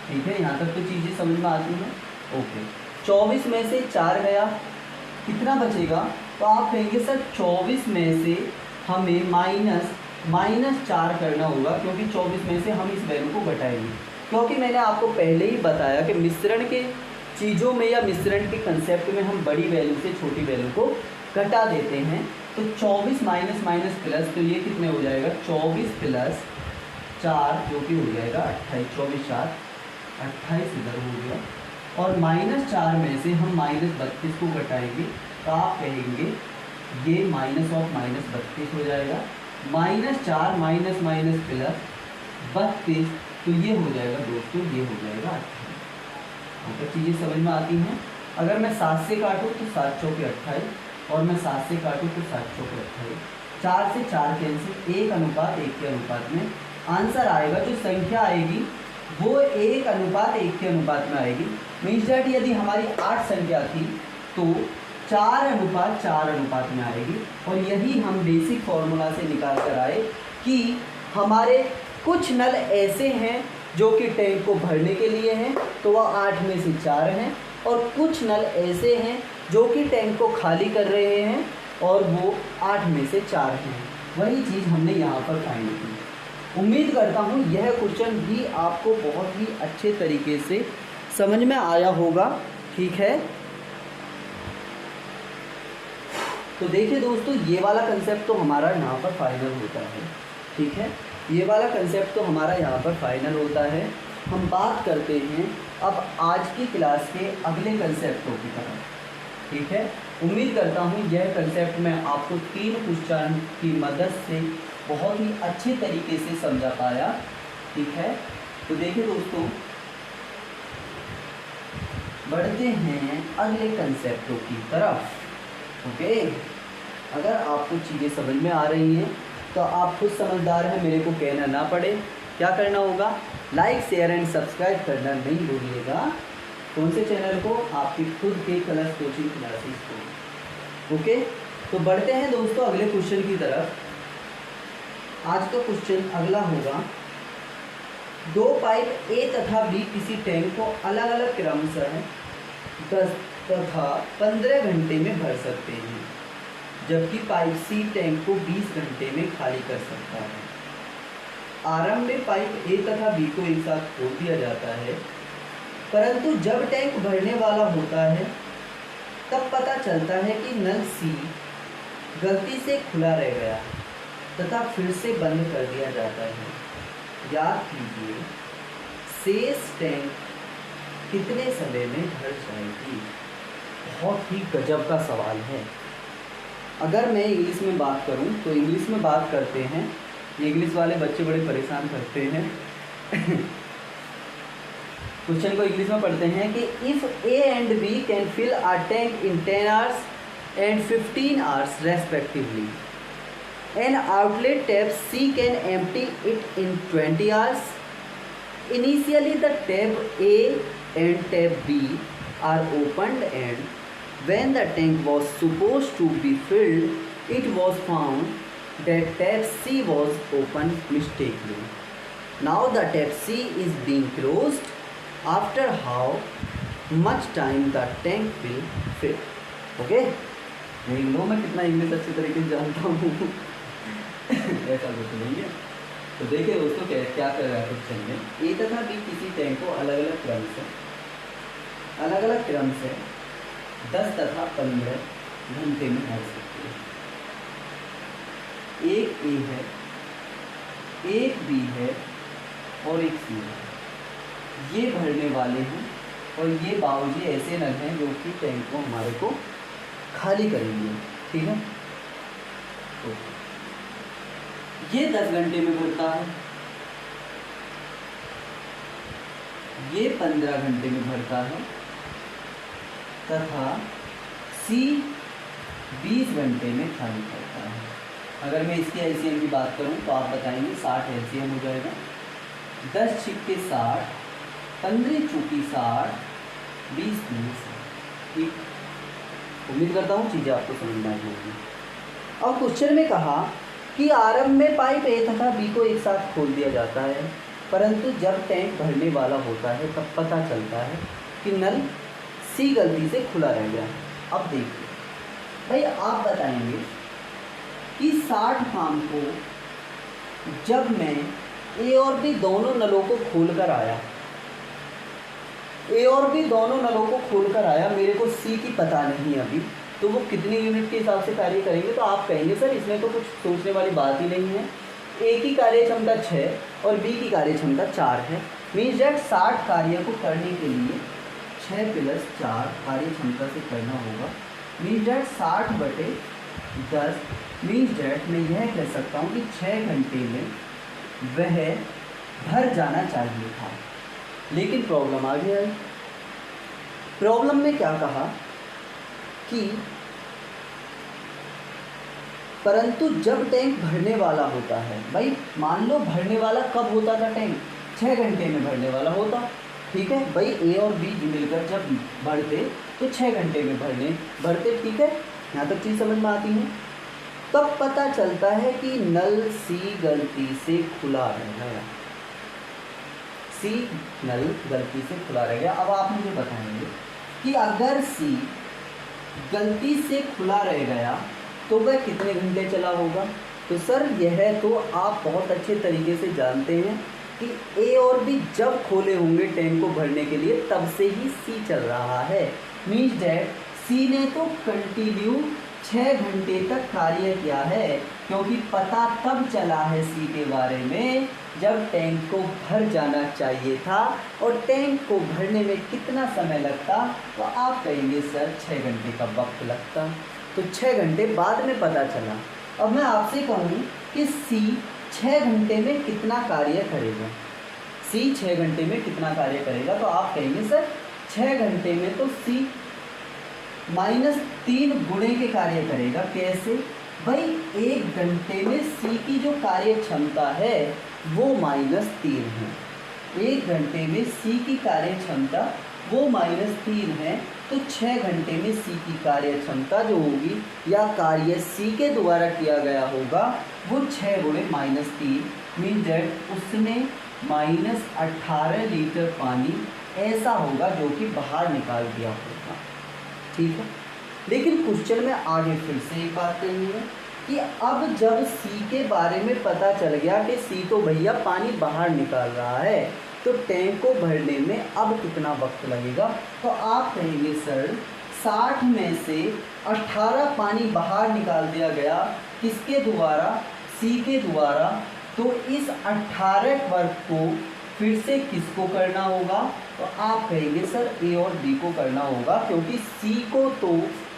ठीक है, यहाँ तक तो चीज़ें समझ में आती हैं। ओके, 24 में से 4 गया, कितना बचेगा, तो आप कहेंगे सर 24 में से हमें -4 करना होगा, क्योंकि 24 में से हम इस वैल्यू को घटाएंगे। क्योंकि मैंने आपको पहले ही बताया कि मिश्रण के चीज़ों में या मिश्रण के कंसेप्ट में हम बड़ी वैल्यू से छोटी वैल्यू को घटा देते हैं। तो 24 माइनस माइनस प्लस, तो ये कितने हो जाएगा 24 + 4 जो कि हो जाएगा 28, 24 4 28 इधर हो गया, और -4 में से हम -32 को घटाएंगे, तो आप कहेंगे ये -32 हो जाएगा, -4 माइनस माइनस प्लस 32, तो ये हो जाएगा दोस्तों, ये हो जाएगा 28। तो चीज़ें समझ में आती हैं। अगर मैं 7 से काटूँ तो 7 चौके 28, और मैं 7 से काटूँ तो 7 चौके 28, 4 से 4 कैंसिल, 1:1 के अनुपात में आंसर आएगा। जो संख्या आएगी वो 1:1 के अनुपात में आएगी। मीन्स दैट यदि हमारी 8 संख्या थी तो 4:4 अनुपात में आएगी, और यही हम बेसिक फॉर्मूला से निकाल कर आए कि हमारे कुछ नल ऐसे हैं जो कि टैंक को भरने के लिए हैं, तो वह 8 में से 4 हैं, और कुछ नल ऐसे हैं जो कि टैंक को खाली कर रहे हैं, और वो 8 में से 4 हैं। वही चीज़ हमने यहाँ पर फाइंड की। उम्मीद करता हूँ यह क्वेश्चन भी आपको बहुत ही अच्छे तरीके से समझ में आया होगा। ठीक है, तो देखिए दोस्तों, ये वाला कंसेप्ट तो हमारा यहाँ पर फाइनल होता है। ठीक है, ये वाला कंसेप्ट तो हमारा यहाँ पर फाइनल होता है। हम बात करते हैं अब आज की क्लास के अगले कंसेप्टों की तरफ। ठीक है, उम्मीद करता हूँ यह कंसेप्ट मैं आपको 3 क्वेश्चन की मदद से बहुत ही अच्छे तरीके से समझा पाया। ठीक है, तो देखिए दोस्तों, बढ़ते हैं अगले कंसेप्टों की तरफ। ओके, अगर आपको चीज़ें समझ में आ रही हैं तो आप खुद समझदार हैं, मेरे को कहना ना पड़े। क्या करना होगा, लाइक शेयर एंड सब्सक्राइब करना नहीं भूलिएगा। कौन से चैनल को, आपकी खुद के कलर्स कोचिंग क्लासेस को। ओके, तो बढ़ते हैं दोस्तों अगले क्वेश्चन की तरफ। आज का क्वेश्चन अगला होगा, 2 पाइप ए तथा बी किसी टैंक को अलग अलग क्रमशः 10 तथा 15 घंटे में भर सकते हैं, जबकि पाइप सी टैंक को 20 घंटे में खाली कर सकता है। आरंभ में पाइप ए तथा बी को एक साथ खोल दिया जाता है, परंतु जब टैंक भरने वाला होता है तब पता चलता है कि नल सी गलती से खुला रह गया तथा फिर से बंद कर दिया जाता है। याद कीजिए, शेष टैंक कितने समय में भर जाएगी। बहुत ही गजब का सवाल है। अगर मैं इंग्लिश में बात करूं तो इंग्लिश में बात करते हैं, इंग्लिश वाले बच्चे बड़े परेशान करते हैं क्वेश्चन को इंग्लिश में पढ़ते हैं कि if A and B can fill a tank in 10 hours and 15 hours respectively, An outlet tap C can empty it in 20 hours. Initially, the tap A and tap B are opened, and when the tank was supposed to be filled, it was found that tap C was opened mistakenly. Now the tap C is being closed. After how much time the tank will fill? Okay? देख लो मैं कितना English अच्छी तरीके से जानता हूँ। ऐसा कुछ नहीं है। तो देखिए दोस्तों क्या कर रहा है क्वेश्चन में, ए तथा बी किसी टैंक को अलग अलग क्रम से 10 तथा 15 घंटे में भर सकते हैं। एक ए है, एक बी है और एक सी है। ये भरने वाले हैं और ये बाबूजी ऐसे नग हैं जो कि टैंक को हमारे को खाली करेंगे। ठीक है, तो ये 10 घंटे में भरता है, ये 15 घंटे में भरता है तथा सी 20 घंटे में खाली करता है। अगर मैं इसकी एलसीएम की बात करूं तो आप बताएंगे 60 एलसीएम हो जाएगा। 10 छिक्के 60, 15 चौकी 60, 20 ठीक। उम्मीद करता हूँ चीज़ें आपको समझ में आई होंगी। अब क्वेश्चन में कहा कि आरंभ में पाइप ए तथा बी को एक साथ खोल दिया जाता है, परंतु जब टैंक भरने वाला होता है तब पता चलता है कि नल सी गलती से खुला रह गया। अब देखिए भाई, आप बताएंगे कि 60 फार्म को जब मैं ए और बी दोनों नलों को खोल कर आया, ए और बी दोनों नलों को खोल कर आया, मेरे को सी की पता नहीं अभी, तो वो कितने यूनिट के हिसाब से कार्य करेंगे। तो आप कहेंगे सर इसमें तो कुछ सोचने वाली बात ही नहीं है, ए की कार्य क्षमता 6 और बी की कार्य क्षमता 4 है। मीन्स डैट 60 कार्य को करने के लिए 6 + 4 कार्य क्षमता से करना होगा। Means that 60/10। मीन्स डैट मैं यह कह सकता हूँ कि 6 घंटे में वह भर जाना चाहिए था, लेकिन प्रॉब्लम आ गया है। प्रॉब्लम में क्या कहा कि परंतु जब टैंक भरने वाला होता है, भाई मान लो भरने वाला कब होता था, टैंक 6 घंटे में भरने वाला होता। ठीक है भाई, ए और बी मिलकर जब भरते तो 6 घंटे में भरते। ठीक है, यहाँ तक चीज़ समझ में आती है। तब पता चलता है कि नल सी गलती से खुला रह गया, सी नल गलती से खुला रह गया। अब आप मुझे बताएंगे कि अगर सी गलती से खुला रह गया तो वह कितने घंटे चला होगा। तो सर यह तो आप बहुत अच्छे तरीके से जानते हैं कि ए और बी जब खोले होंगे टैंक को भरने के लिए तब से ही सी चल रहा है। मीन्स डैट सी ने तो कंटिन्यू 6 घंटे तक कार्य किया है, क्योंकि पता तब चला है सी के बारे में जब टैंक को भर जाना चाहिए था, और टैंक को भरने में कितना समय लगता, तो आप कहेंगे सर 6 घंटे का वक्त लगता। तो 6 घंटे बाद में पता चला। अब मैं आपसे कहूँ कि सी 6 घंटे में कितना कार्य करेगा, सी 6 घंटे में कितना कार्य करेगा, तो आप कहेंगे सर 6 घंटे में तो सी -3 गुणे के कार्य करेगा। कैसे भाई, 1 घंटे में सी की जो कार्य क्षमता है वो -3 है। 1 घंटे में सी की कार्य क्षमता वो -3 है, तो 6 घंटे में सी की कार्य क्षमता जो होगी या कार्य सी के द्वारा किया गया होगा वो 6 × -3 मीन दैट उसने -18 लीटर पानी ऐसा होगा जो कि बाहर निकाल दिया होगा। ठीक है, लेकिन क्वेश्चन में आगे फिर से एक बात कही है कि अब जब सी के बारे में पता चल गया कि सी तो भैया पानी बाहर निकाल रहा है, तो टैंक को भरने में अब कितना वक्त लगेगा। तो आप कहेंगे सर 60 में से 18 पानी बाहर निकाल दिया गया, किसके द्वारा, सी के द्वारा। तो इस 18 वर्क को फिर से किसको करना होगा, तो आप कहेंगे सर ए और बी को करना होगा, क्योंकि सी को तो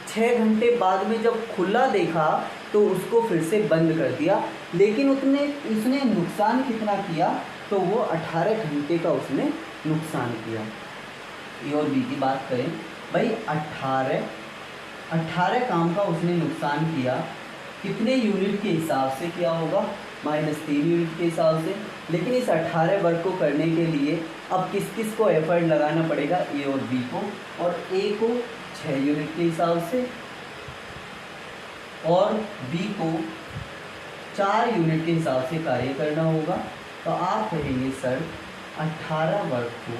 6 घंटे बाद में जब खुला देखा तो उसको फिर से बंद कर दिया, लेकिन उसने नुकसान कितना किया, तो वो 18 घंटे का उसने नुकसान किया। ए और बी की बात करें भाई, 18 काम का उसने नुकसान किया, कितने यूनिट के हिसाब से किया होगा, -3 यूनिट के हिसाब से। लेकिन इस 18 वर्ग को करने के लिए अब किस किस को एफर्ट लगाना पड़ेगा, ए और बी को, और ए को 6 यूनिट के हिसाब से और बी को 4 यूनिट के हिसाब से कार्य करना होगा। तो आप कहेंगे सर 18 वर्ग को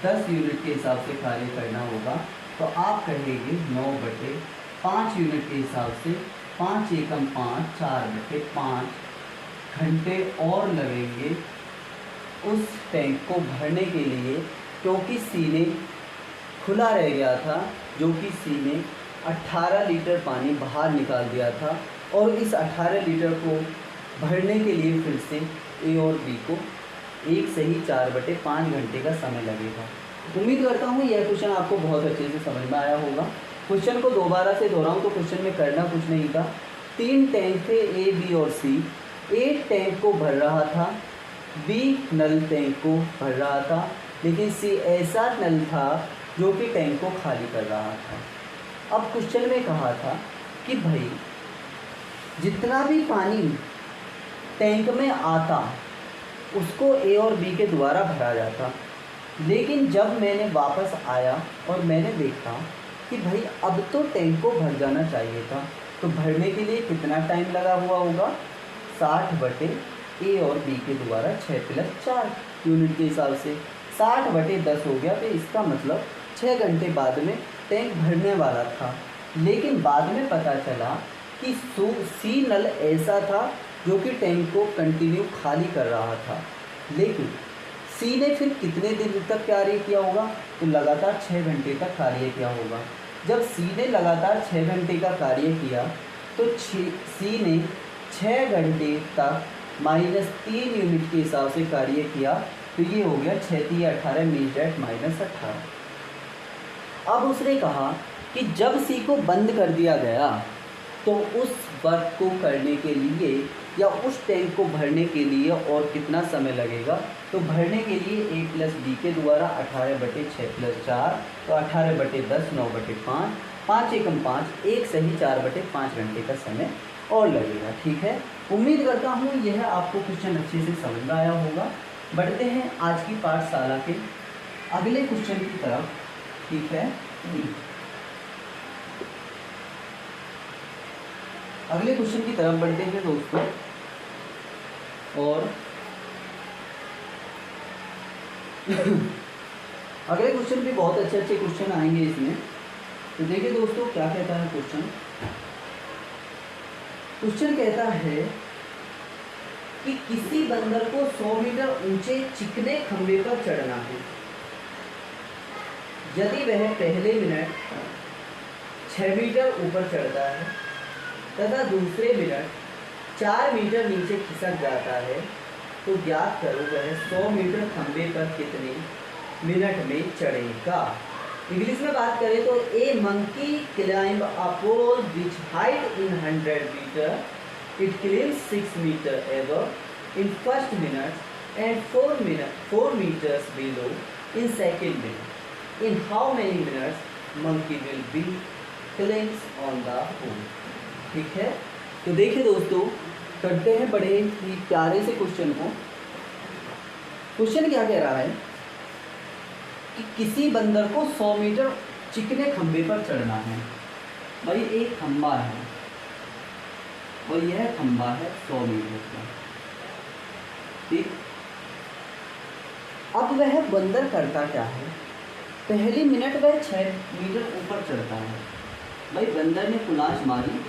10 यूनिट के हिसाब से कार्य करना होगा, तो आप कहेंगे 9/5 यूनिट के हिसाब से 5 एकम 5 4/5 घंटे और लगेंगे उस टैंक को भरने के लिए, क्योंकि सीने खुला रह गया था, जो कि सीने 18 लीटर पानी बाहर निकाल दिया था। और इस 18 लीटर को भरने के लिए फिर से ए और बी को एक से ही 4/5 घंटे का समय लगेगा। उम्मीद करता हूँ यह क्वेश्चन आपको बहुत अच्छे से समझ में आया होगा। क्वेश्चन को दोबारा से दोहराऊँ तो क्वेश्चन में करना कुछ नहीं था। 3 टैंक थे ए, बी और सी। ए टैंक को भर रहा था, बी नल टैंक को भर रहा था, लेकिन सी ऐसा नल था जो कि टैंक को खाली कर रहा था। अब क्वेश्चन में कहा था कि भाई जितना भी पानी टैंक में आता उसको ए और बी के द्वारा भरा जाता, लेकिन जब मैंने वापस आया और मैंने देखा कि भाई अब तो टैंक को भर जाना चाहिए था, तो भरने के लिए कितना टाइम लगा हुआ होगा, 60/ए और बी के द्वारा 6 + 4 यूनिट के हिसाब से 60/10 हो गया। तो इसका मतलब 6 घंटे बाद में टैंक भरने वाला था। लेकिन बाद में पता चला कि सी नल ऐसा था जो कि टैंक को कंटिन्यू खाली कर रहा था। लेकिन सी ने फिर कितने दिन तक कार्य किया होगा, तो लगातार 6 घंटे तक कार्य किया होगा। जब सी ने लगातार 6 घंटे का कार्य किया तो सी ने 6 घंटे तक -3 यूनिट के हिसाब से कार्य किया। तो ये हो गया 6×3 = 18 मीन्स डेट -18। अब उसने कहा कि जब सी को बंद कर दिया गया तो उस वर्क को करने के लिए या उस टैंक को भरने के लिए और कितना समय लगेगा, तो भरने के लिए ए + बी के द्वारा 18/6 + 4, तो 18/10 9/5 5 एकम 5 1 से ही 4/5 घंटे का समय और लगेगा। ठीक है, उम्मीद करता हूँ यह आपको क्वेश्चन अच्छे से समझ में आया होगा। बढ़ते हैं आज की पाठशाला के अगले क्वेश्चन की तरफ। ठीक है, अगले क्वेश्चन की तरफ बढ़ते हैं दोस्तों। और अगले क्वेश्चन भी बहुत अच्छे अच्छे क्वेश्चन आएंगे इसमें। तो देखिए दोस्तों क्या कहता है क्वेश्चन। क्वेश्चन कहता है कि किसी बंदर को 100 मीटर ऊंचे चिकने खंभे पर चढ़ना है। यदि वह पहले मिनट 6 मीटर ऊपर चढ़ता है तथा दूसरे मिनट 4 मीटर नीचे खिसक जाता है, तो ज्ञात करो वह 100 मीटर खंभे पर कितने मिनट में चढ़ेगा। इंग्लिश में बात करें तो a monkey climb a pole which height in 100 metre, it climbs 6 metre above in first minute and 4 meters below in second minute. In how many minutes monkey will be climbs on the pole? ठीक है, तो देखिए दोस्तों करते हैं बड़े ही प्यारे से क्वेश्चन को। क्वेश्चन क्या कह रहा है कि किसी बंदर को 100 मीटर चिकने खंभे पर चढ़ना है। भाई एक खंभा है और यह खंभा है 100 मीटर का। ठीक, अब वह बंदर करता क्या है, पहली मिनट वह 6 मीटर ऊपर चढ़ता है। भाई बंदर ने कुलाश मारी,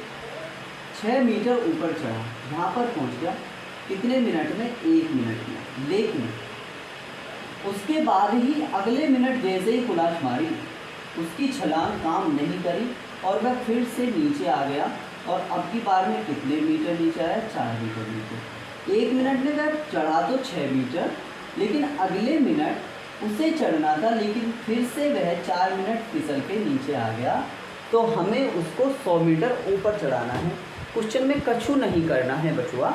6 मीटर ऊपर चढ़ा, यहाँ पर पहुँच गया कितने मिनट में, 1 मिनट में। लेकिन उसके बाद ही अगले मिनट जैसे ही कुलाश मारी उसकी छलांग काम नहीं करी और वह फिर से नीचे आ गया और अब की बार में कितने मीटर नीचे आया, 4 मीटर नीचे। 1 मिनट में वह चढ़ा तो 6 मीटर, लेकिन अगले मिनट उसे चढ़ना था, लेकिन फिर से वह 4 मिनट फिसल के नीचे आ गया। तो हमें उसको 100 मीटर ऊपर चढ़ाना है। क्वेश्चन में कछु नहीं करना है बचुआ,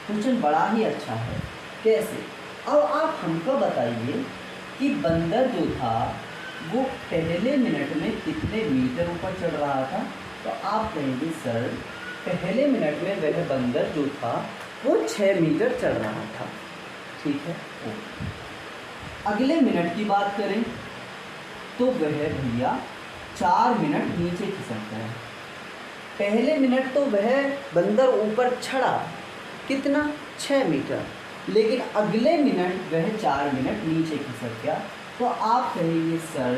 क्वेश्चन बड़ा ही अच्छा है। कैसे, अब आप हमको बताइए कि बंदर जो था वो पहले मिनट में कितने मीटर ऊपर चढ़ रहा था। तो आप कहेंगे सर पहले मिनट में वह बंदर जो था वो 6 मीटर चढ़ रहा था। ठीक है। अगले मिनट की बात करें तो वह भैया 4 मिनट नीचे खिसक गया। पहले मिनट तो वह बंदर ऊपर चढ़ा कितना, 6 मीटर, लेकिन अगले मिनट वह 4 मिनट नीचे खिसक गया। तो आप कहेंगे सर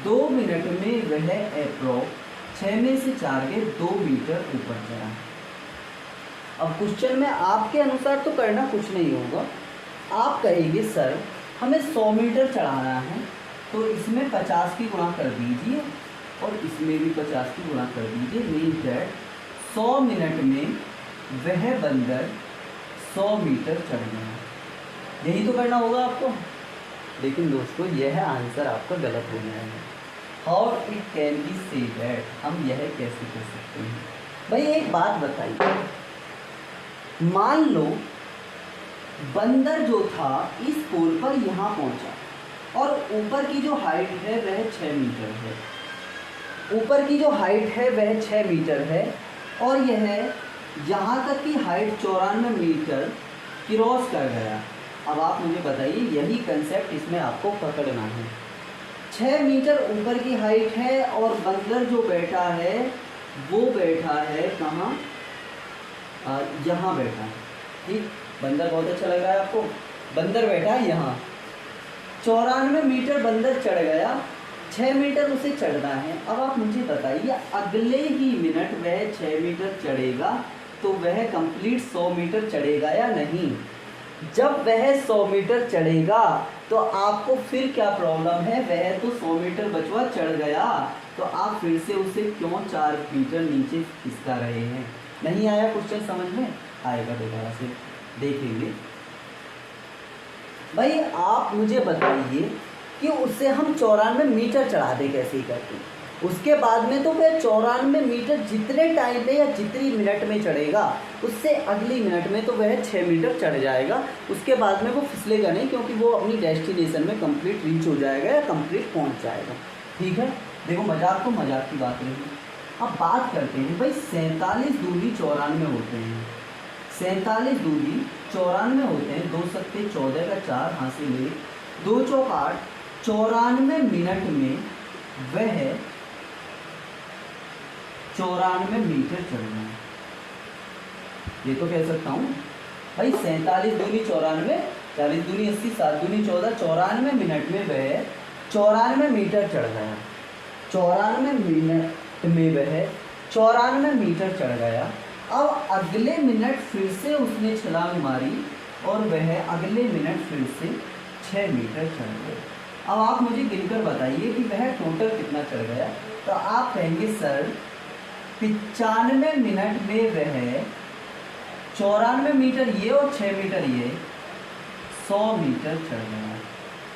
2 मिनट में वह अप्रोक्स 6 में से 4 के 2 मीटर ऊपर चढ़ा। अब क्वेश्चन में आपके अनुसार तो करना कुछ नहीं होगा। आप कहेंगे सर हमें 100 मीटर चढ़ाना है, तो इसमें 50 की गुणा कर दीजिए और इसमें भी 50 की गुणा कर दीजिए। मीन्स दैट 100 मिनट में वह बंदर 100 मीटर चढ़ गया। यही तो करना होगा आपको। लेकिन दोस्तों यह आंसर आपका गलत हो गया है। How it can be say that, हम यह कैसे कर सकते हैं? भाई एक बात बताइए, मान लो बंदर जो था इस पोल पर यहाँ पहुँचा और ऊपर की जो हाइट है वह 6 मीटर है। ऊपर की जो हाइट है वह 6 मीटर है और यह यहाँ तक की हाइट 94 मीटर क्रॉस कर गया। अब आप मुझे बताइए, यही कंसेप्ट इसमें आपको पकड़ना है। 6 मीटर ऊपर की हाइट है और बंदर जो बैठा है वो बैठा है कहाँ, यहाँ बैठा है। ठीक, बंदर बहुत अच्छा लग रहा है आपको। बंदर बैठा है यहाँ, 94 मीटर बंदर चढ़ गया, 6 मीटर उसे चढ़ना है। अब आप मुझे बताइए अगले ही मिनट वह 6 मीटर चढ़ेगा तो वह कंप्लीट 100 मीटर चढ़ेगा या नहीं? जब वह 100 मीटर चढ़ेगा तो आपको फिर क्या प्रॉब्लम है? वह तो 100 मीटर बचवा चढ़ गया, तो आप फिर से उसे क्यों 4 मीटर नीचे खिसका रहे हैं? नहीं आया क्वेश्चन समझ में? आएगा, दोबारा से देखेंगे। भाई आप मुझे बताइए कि उससे हम 94 मीटर चढ़ा दें कैसे ही करके। उसके बाद में तो वह 94 मीटर जितने टाइम में या जितनी मिनट में चढ़ेगा उससे अगली मिनट में तो वह 6 मीटर चढ़ जाएगा। उसके बाद में वो फिसलेगा नहीं, क्योंकि वो अपनी डेस्टिनेशन में कंप्लीट रीच हो जाएगा या कंप्लीट पहुंच जाएगा। ठीक है, देखो मजाक तो मजाक की बात रही। अब बात करते हैं भाई 47 दूनी 94 होते हैं। 47 दूनी 94 होते हैं। 2 सत्ते 14 का 4 हासिल हुए, 2 चौक 8, 94 मिनट में वह 94 मीटर चढ़ना है। ये तो कह सकता हूँ भाई 47 दूनी 94, 40 दूनी 80, 7 दूनी 14, 94 मिनट में वह 94 मीटर चढ़ गया। 94 मिनट में वह 94 मीटर चढ़ गया। अब अगले मिनट फिर से उसने छलांग मारी और वह अगले मिनट फिर से 6 मीटर चढ़ गया। अब आप मुझे गिनकर बताइए कि वह टोटल कितना चढ़ गया। तो आप कहेंगे सर 95 मिनट में वह 94 मीटर ये और 6 मीटर ये 100 मीटर चढ़ गया।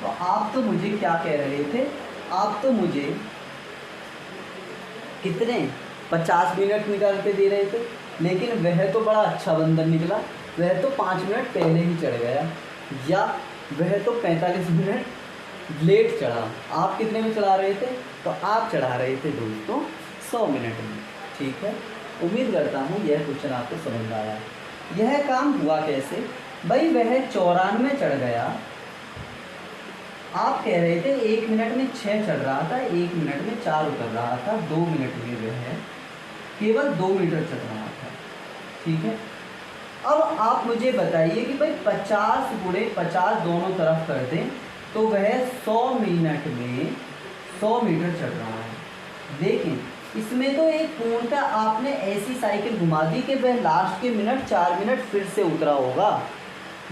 तो आप तो मुझे क्या कह रहे थे? आप तो मुझे कितने 50 मिनट निकाल के दे रहे थे, लेकिन वह तो बड़ा अच्छा बंदर निकला। वह तो 5 मिनट पहले ही चढ़ गया, या वह तो 45 मिनट लेट चढ़ा। आप कितने में चढ़ा रहे थे? तो आप चढ़ा रहे थे दोस्तों 100 मिनट में। ठीक है, उम्मीद करता हूँ यह क्वेश्चन आपको समझ आया। यह काम हुआ कैसे? भाई वह 94 चढ़ गया। आप कह रहे थे 1 मिनट में 6 चढ़ रहा था, 1 मिनट में 4 उतर रहा था, 2 मिनट में वह केवल 2 मीटर चढ़ रहा था। ठीक है, अब आप मुझे बताइए कि भाई 50 गुणे 50 दोनों तरफ कर दें तो वह 100 मिनट में 100 मीटर चढ़ रहा है। देखें इसमें तो एक पूर्णतः आपने ऐसी साइकिल घुमा दी कि वह लास्ट के मिनट 4 मिनट फिर से उतरा होगा।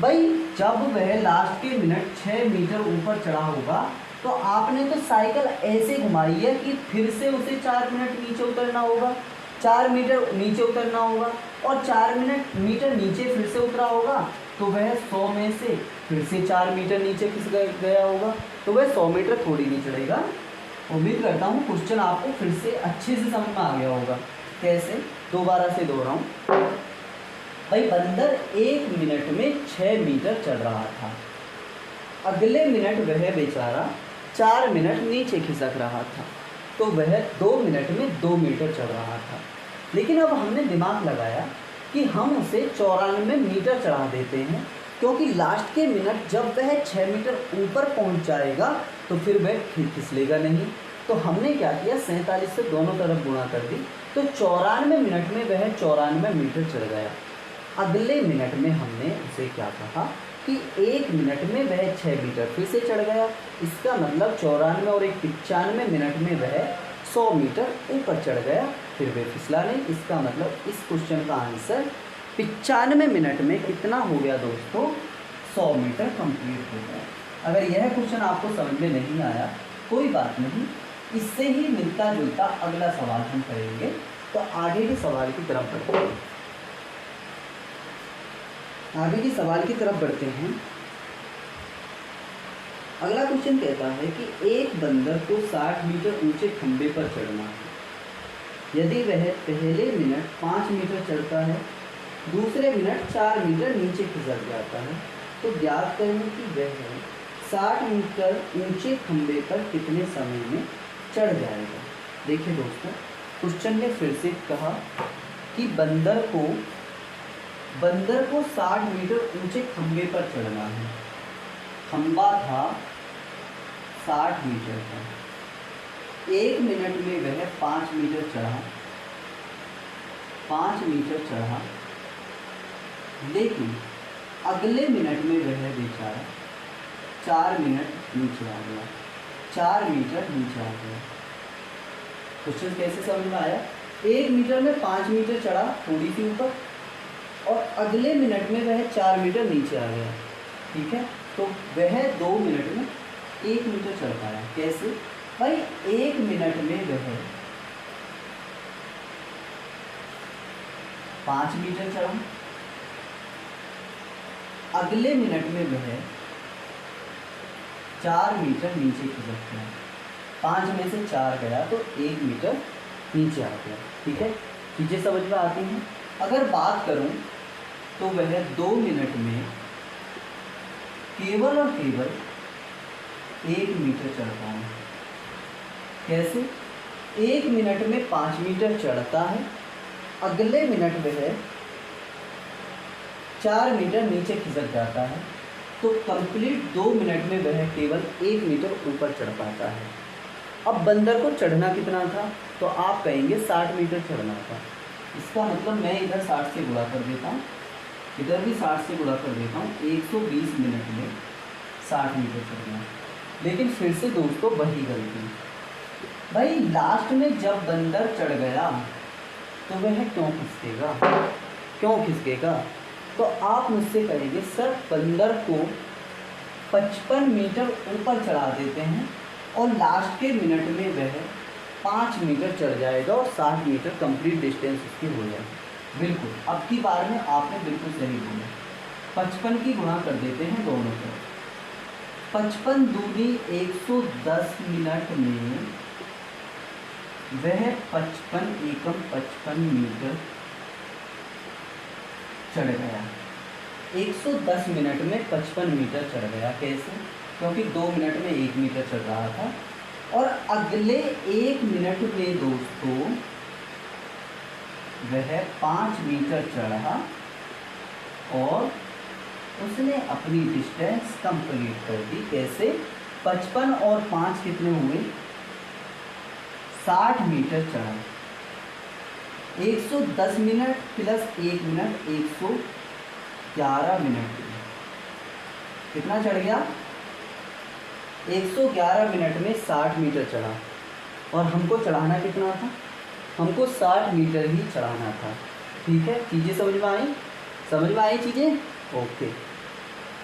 भाई जब वह लास्ट के मिनट 6 मीटर ऊपर चढ़ा होगा तो आपने तो साइकिल ऐसे घुमाई है कि फिर से उसे 4 मिनट नीचे उतरना होगा, 4 मीटर नीचे उतरना होगा और 4 मीटर नीचे फिर से उतरा होगा, तो वह 100 में से फिर से 4 मीटर नीचे खिसक गया होगा, तो वह 100 मीटर थोड़ी नहीं चढ़ेगा। उम्मीद करता हूँ क्वेश्चन आपको फिर से अच्छे से समझ में आ गया होगा। कैसे? दोबारा से दोहराऊं। भाई बंदर 1 मिनट में 6 मीटर चढ़ रहा था। अगले मिनट वह बेचारा 4 मिनट नीचे खिसक रहा था, तो वह 2 मिनट में 2 मीटर चढ़ रहा था। लेकिन अब हमने दिमाग लगाया कि हम उसे 94 मीटर चढ़ा देते हैं, क्योंकि लास्ट के मिनट जब वह 6 मीटर ऊपर पहुंच जाएगा तो फिर वह फिसलेगा नहीं। तो हमने क्या किया, 47 से दोनों तरफ गुणा कर दी, तो 94 मिनट में वह 94 मीटर चढ़ गया। अगले मिनट में हमने उसे क्या कहा कि 1 मिनट में वह 6 मीटर फिर से चढ़ गया। इसका मतलब 94 और 95 मिनट में वह 100 मीटर ऊपर चढ़ गया, फिर वह फिसला नहीं। इसका मतलब इस क्वेश्चन का आंसर 95 मिनट में कितना हो गया दोस्तों, 100 मीटर कंप्लीट हो गया। अगर यह क्वेश्चन आपको समझ में नहीं आया कोई बात नहीं, इससे ही मिलता जुलता अगला सवाल हम करेंगे। तो आगे के सवाल की तरफ बढ़ते हैं। आगे के सवाल की तरफ बढ़ते हैं। अगला क्वेश्चन कहता है कि एक बंदर को 60 मीटर ऊंचे खंबे पर चढ़ना है। यदि वह पहले मिनट 5 मीटर चढ़ता है, दूसरे मिनट 4 मीटर नीचे खिसक जाता है, तो ज्ञात करें कि वह 60 मीटर ऊंचे खंबे पर कितने समय में चढ़ जाएगा। देखिए दोस्तों, क्वेश्चन ने फिर से कहा कि बंदर को 60 मीटर ऊंचे खंबे पर चढ़ना है। खंबा था 60 मीटर का, 1 मिनट में वह 5 मीटर चढ़ा, 5 मीटर चढ़ा, लेकिन अगले मिनट में वह बेचारा 4 मिनट नीचे आ गया, 4 मीटर नीचे आ गया। क्वेश्चन कैसे समझ में आया? 1 मीटर में 5 मीटर चढ़ा थोड़ी सी ऊपर, और अगले मिनट में वह 4 मीटर नीचे आ गया। ठीक है, तो वह 2 मिनट में 1 मीटर चढ़ पाया। कैसे भाई? 1 मिनट में वह 5 मीटर चढ़ा, अगले मिनट में वह 4 मीटर नीचे खिसक गया। 5 में से 4 गया तो 1 मीटर नीचे आ गया। ठीक है, चीज़ें समझ में आती हैं। अगर बात करूं तो वह 2 मिनट में केवल और केवल 1 मीटर चढ़ पाए। कैसे? 1 मिनट में 5 मीटर चढ़ता है, अगले मिनट वह 4 मीटर नीचे खिसक जाता है, तो कंप्लीट 2 मिनट में वह केवल 1 मीटर ऊपर चढ़ पाता है। अब बंदर को चढ़ना कितना था? तो आप कहेंगे 60 मीटर चढ़ना था। इसका मतलब मैं इधर 60 से गुणा कर देता हूँ, इधर भी 60 से गुणा कर देता हूँ। 120 मिनट में 60 मीटर चढ़ना। लेकिन फिर से दोस्तों वही गलती भाई, लास्ट में जब बंदर चढ़ गया तो वह क्यों खिसकेगा? क्यों खिसकेगा? तो आप मुझसे कहेंगे सर बंदर को 55 मीटर ऊपर चढ़ा देते हैं और लास्ट के मिनट में वह 5 मीटर चढ़ जाएगा और 60 मीटर कंप्लीट डिस्टेंस उसकी हो जाएगी। बिल्कुल, अब की बार में आपने बिल्कुल सही बोला। 55 की गुणा कर देते हैं दोनों तरफ। 55 दूनी 110 मिनट में वह 55 एकम 55 मीटर चढ़ गया। 110 मिनट में 55 मीटर चढ़ गया। कैसे? क्योंकि 2 मिनट में 1 मीटर चढ़ रहा था, और अगले 1 मिनट में दोस्तों वह 5 मीटर चढ़ा और उसने अपनी डिस्टेंस कंप्लीट कर दी। कैसे? 55 और 5 कितने हुए? 60 मीटर चढ़ा। 110 मिनट प्लस 1 मिनट 111 मिनट। कितना चढ़ गया? 111 मिनट में 60 मीटर चढ़ा, और हमको चढ़ाना कितना था? हमको 60 मीटर ही चढ़ाना था। ठीक है, चीज़ें समझ में आई? समझ में आई चीज़ें? ओके,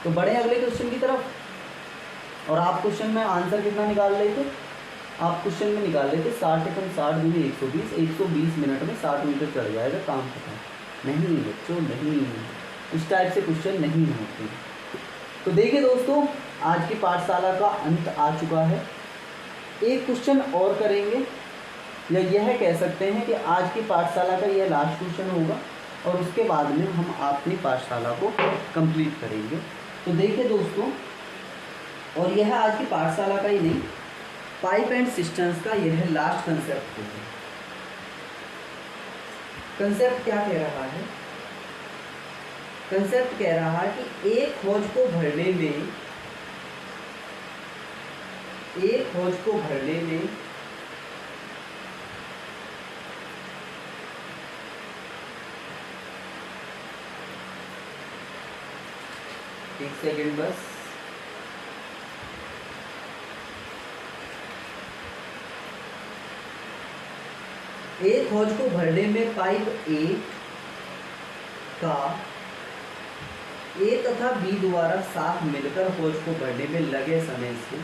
तो बढ़े अगले क्वेश्चन की तरफ। और आप क्वेश्चन में आंसर कितना निकाल रहे थे? आप क्वेश्चन में निकाल रहे थे 60 एकम 60 दूनी 120, 120 मिनट में 60 मीटर चढ़ जाएगा, काम खत्म। नहीं बच्चों, नहीं, इस टाइप से क्वेश्चन नहीं होते। तो देखिए दोस्तों, आज की पाठशाला का अंत आ चुका है। एक क्वेश्चन और करेंगे, या यह कह सकते हैं कि आज की पाठशाला का यह लास्ट क्वेश्चन होगा, और उसके बाद में हम अपनी पाठशाला को कंप्लीट करेंगे। तो देखिए दोस्तों, और यह आज की पाठशाला का ही नहीं, पाइप एंड सिस्टम्स का यह लास्ट कंसेप्ट होगा। कंसेप्ट क्या कह रहा है? कंसेप्ट कह रहा है कि एक हौज को भरने में एक सेकेंड बस। एक हौज को भरने में पाइप ए का ए तथा बी द्वारा साथ मिलकर हौज को भरने में लगे समय से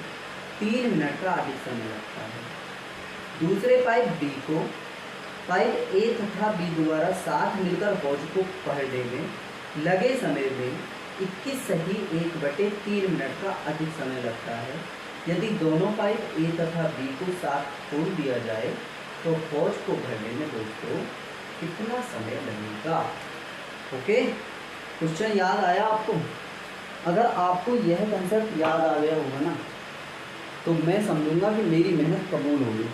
3 मिनट का अधिक समय लगता है। दूसरे पाइप बी को पाइप ए तथा बी द्वारा साथ मिलकर हौज को भरने में लगे समय में 21/3 मिनट का अधिक समय लगता है। यदि दोनों पाइप ए तथा बी को साथ खोल दिया जाए तो हौज को भरने में दोस्तों कितना समय लगेगा? ओके, क्वेश्चन याद आया आपको? अगर आपको यह कंसेप्ट याद आ गया होगा ना तो मैं समझूंगा कि मेरी मेहनत कबूल होगी।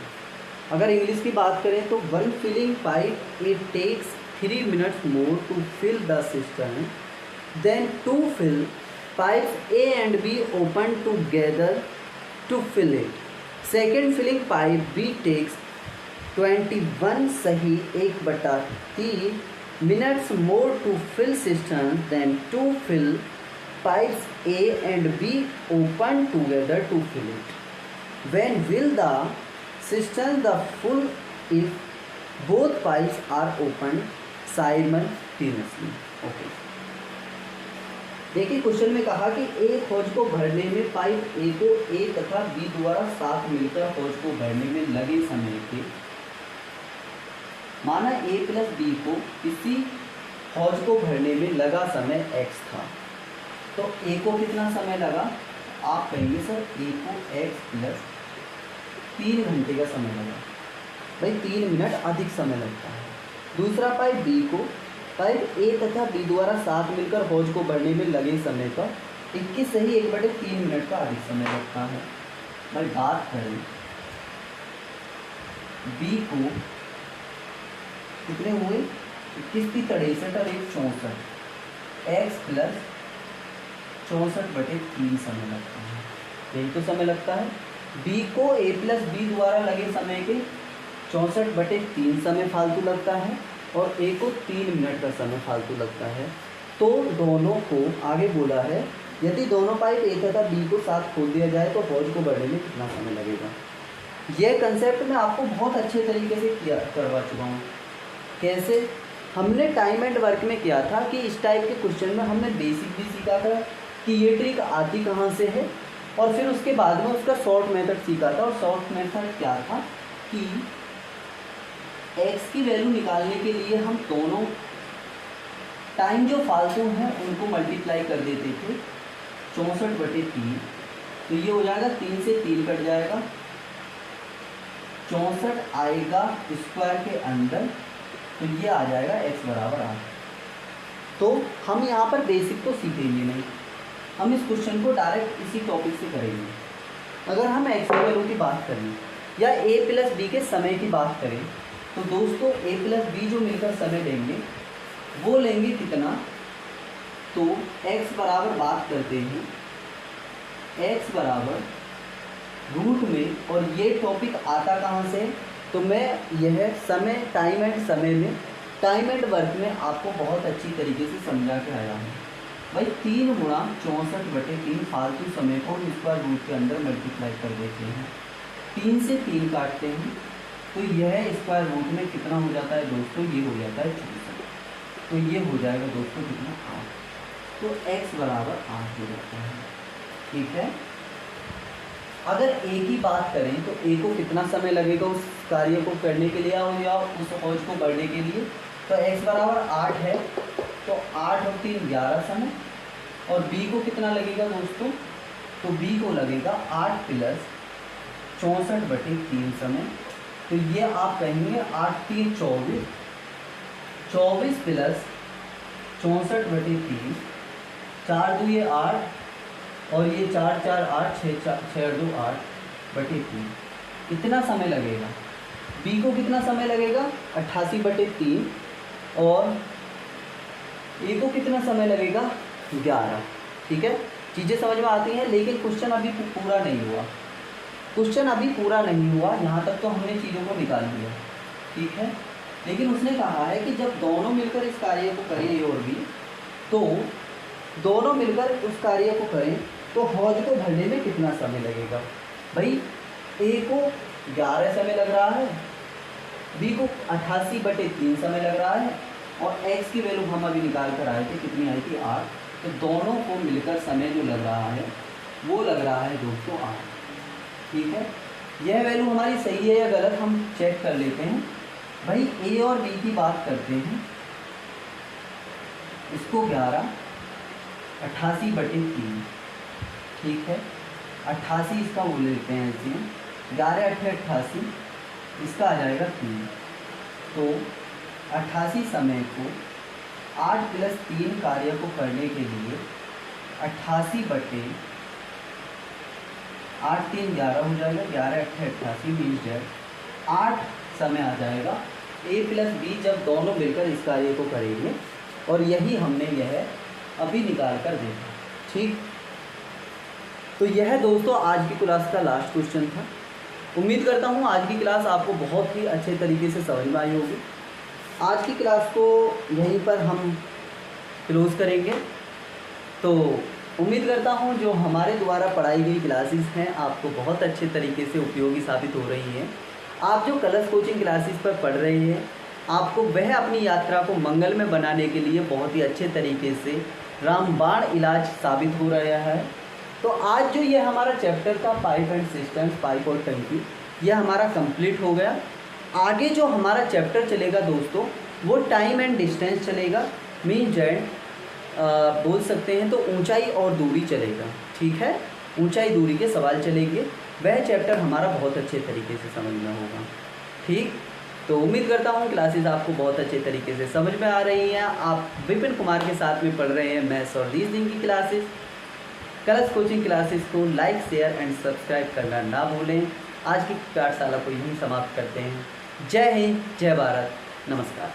अगर इंग्लिश की बात करें तो one filling pipe it takes 3 minutes more to fill the system then to fill pipes A and B open together to fill it. Second filling pipe B takes 21 सही 1/3 minutes more to fill cistern than to fill pipes A and B open together to fill it. When will the cistern the full if both pipes are opened simultaneously? Okay. देखिए question में कहा कि एक हौज को भरने में pipe ए को ए तथा बी द्वारा साथ मिलकर हौज को भरने में लगे समय के माना ए प्लस बी को किसी हौज को भरने में लगा समय x था, तो ए को कितना समय लगा? आप कहेंगे सर ए को x प्लस 3 घंटे का समय लगा। भाई 3 मिनट अधिक समय लगता है। दूसरा पाइप बी को पाइप ए तथा बी द्वारा साथ मिलकर हौज को भरने में लगे समय का 21 सही 1/3 मिनट का अधिक समय लगता है। भाई बात करें बी को कितने हुए 21 × 63 और 1 64 x प्लस 64/3 समय लगता है। यही तो समय लगता है। b को a प्लस बी द्वारा लगे समय के 64/3 समय फालतू लगता है और a को 3 मिनट का समय फालतू लगता है। तो दोनों को आगे बोला है यदि दोनों पाइप a तथा b को साथ खोल दिया जाए तो हौज को भरने में कितना समय लगेगा। यह कंसेप्ट मैं आपको बहुत अच्छे तरीके से करवा चुका हूँ। कैसे? हमने टाइम एंड वर्क में किया था कि इस टाइप के क्वेश्चन में हमने बेसिक भी सीखा था कि ये ट्रिक आती कहाँ से है, और फिर उसके बाद में उसका शॉर्ट मेथड सीखा था। और शॉर्ट मेथड क्या था कि x की वैल्यू निकालने के लिए हम दोनों टाइम जो फालतू हैं उनको मल्टीप्लाई कर देते थे 64/3। तो ये हो जाएगा 3 से 3 कट जाएगा, 64 आएगा स्क्वायर के अंदर, तो ये आ जाएगा x बराबर 8। तो हम यहाँ पर बेसिक तो सीखेंगे नहीं, हम इस क्वेश्चन को डायरेक्ट इसी टॉपिक से करेंगे। अगर हम x की वैल्यू की बात करें या a प्लस बी के समय की बात करें तो दोस्तों a प्लस बी जो मिलकर समय लेंगे वो लेंगे कितना? तो x बराबर बात करते हैं x बराबर रूट में, और ये टॉपिक आता कहाँ से? तो मैं यह समय टाइम एंड समय में टाइम एंड वर्क में आपको बहुत अच्छी तरीके से समझा के आया हूँ। भाई 3 गुणा 64/3 फालतू समय को स्क्वायर रूट के अंदर मल्टीप्लाई कर देते हैं, 3 से 3 काटते हैं, तो यह स्क्वायर रूट में कितना हो जाता है दोस्तों? ये हो जाता है 64। तो ये हो जाएगा दोस्तों कितना? 8। तो x बराबर 8 हो जाता है। ठीक है। अगर a की बात करें तो a को कितना समय लगेगा उस कार्य को करने के लिए या उस हौज को बढ़ने के लिए? तो x बराबर 8 है, तो 8 और 3 11 समय। और b को कितना लगेगा दोस्तों? तो b को लगेगा 8 प्लस 64/3 समय। तो ये आप कहेंगे 8 3 24, 24 प्लस 64/3, 4 2 ये 8 और ये 4 4 8 6 2 8/3। कितना समय लगेगा? बी को कितना समय लगेगा? 88/3 और ए को कितना समय लगेगा 11। ठीक है, चीज़ें समझ में आती हैं, लेकिन क्वेश्चन अभी पूरा नहीं हुआ। क्वेश्चन अभी पूरा नहीं हुआ, यहाँ तक तो हमने चीज़ों को निकाल लिया। ठीक है, लेकिन उसने कहा है कि जब दोनों मिलकर इस कार्य को करें, ए और बी, तो दोनों मिलकर उस कार्य को करें तो हौज को भरने में कितना समय लगेगा। भाई ए को 11 समय लग रहा है, बी को 88/3 समय लग रहा है, और एक्स की वैल्यू हम अभी निकाल कर आए थे, कितनी आई थी 8। तो दोनों को मिलकर समय जो लग रहा है वो लग रहा है दोस्तों 8। ठीक है, यह वैल्यू हमारी सही है या गलत हम चेक कर लेते हैं। भाई ए और बी की बात करते हैं, इसको 11 88/3। ठीक है, 88 इसका बोल लेते हैं ऐसे, 11 8 88, इसका आ जाएगा 3। तो 88 समय को 8 + 3 कार्य को करने के लिए 88/8 3 11 हो जाएगा, 11 8 88 मीन्स डेट 8 समय आ जाएगा ए + बी जब दोनों मिलकर इस कार्य को करेंगे, और यही हमने यह अभी निकाल कर देखा। ठीक, तो यह दोस्तों आज की क्लास का लास्ट क्वेश्चन था। उम्मीद करता हूँ आज की क्लास आपको बहुत ही अच्छे तरीके से समझ में आई होगी। आज की क्लास को यहीं पर हम क्लोज़ करेंगे। तो उम्मीद करता हूँ जो हमारे द्वारा पढ़ाई गई क्लासेस हैं आपको बहुत अच्छे तरीके से उपयोगी साबित हो रही हैं। आप जो कलर्स कोचिंग क्लासेस पर पढ़ रहे हैं, आपको वह अपनी यात्रा को मंगलमय बनाने के लिए बहुत ही अच्छे तरीके से रामबाण इलाज साबित हो रहा है। तो आज जो ये हमारा चैप्टर था पाइप एंड सिस्टम्स, पाइप और टंकी, यह हमारा कंप्लीट हो गया। आगे जो हमारा चैप्टर चलेगा दोस्तों वो टाइम एंड डिस्टेंस चलेगा, मीन जेड बोल सकते हैं, तो ऊंचाई और दूरी चलेगा। ठीक है, ऊंचाई दूरी के सवाल चलेंगे, वह चैप्टर हमारा बहुत अच्छे तरीके से समझना होगा। ठीक, तो उम्मीद करता हूँ क्लासेस आपको बहुत अच्छे तरीके से समझ में आ रही हैं। आप विपिन कुमार के साथ में पढ़ रहे हैं मैथ्स और रीजनिंग की क्लासेस। कलर्स कोचिंग क्लासेस को लाइक, शेयर एंड सब्सक्राइब करना ना भूलें। आज की पाठशाला को यहीं समाप्त करते हैं। जय हिंद, जय भारत, नमस्कार।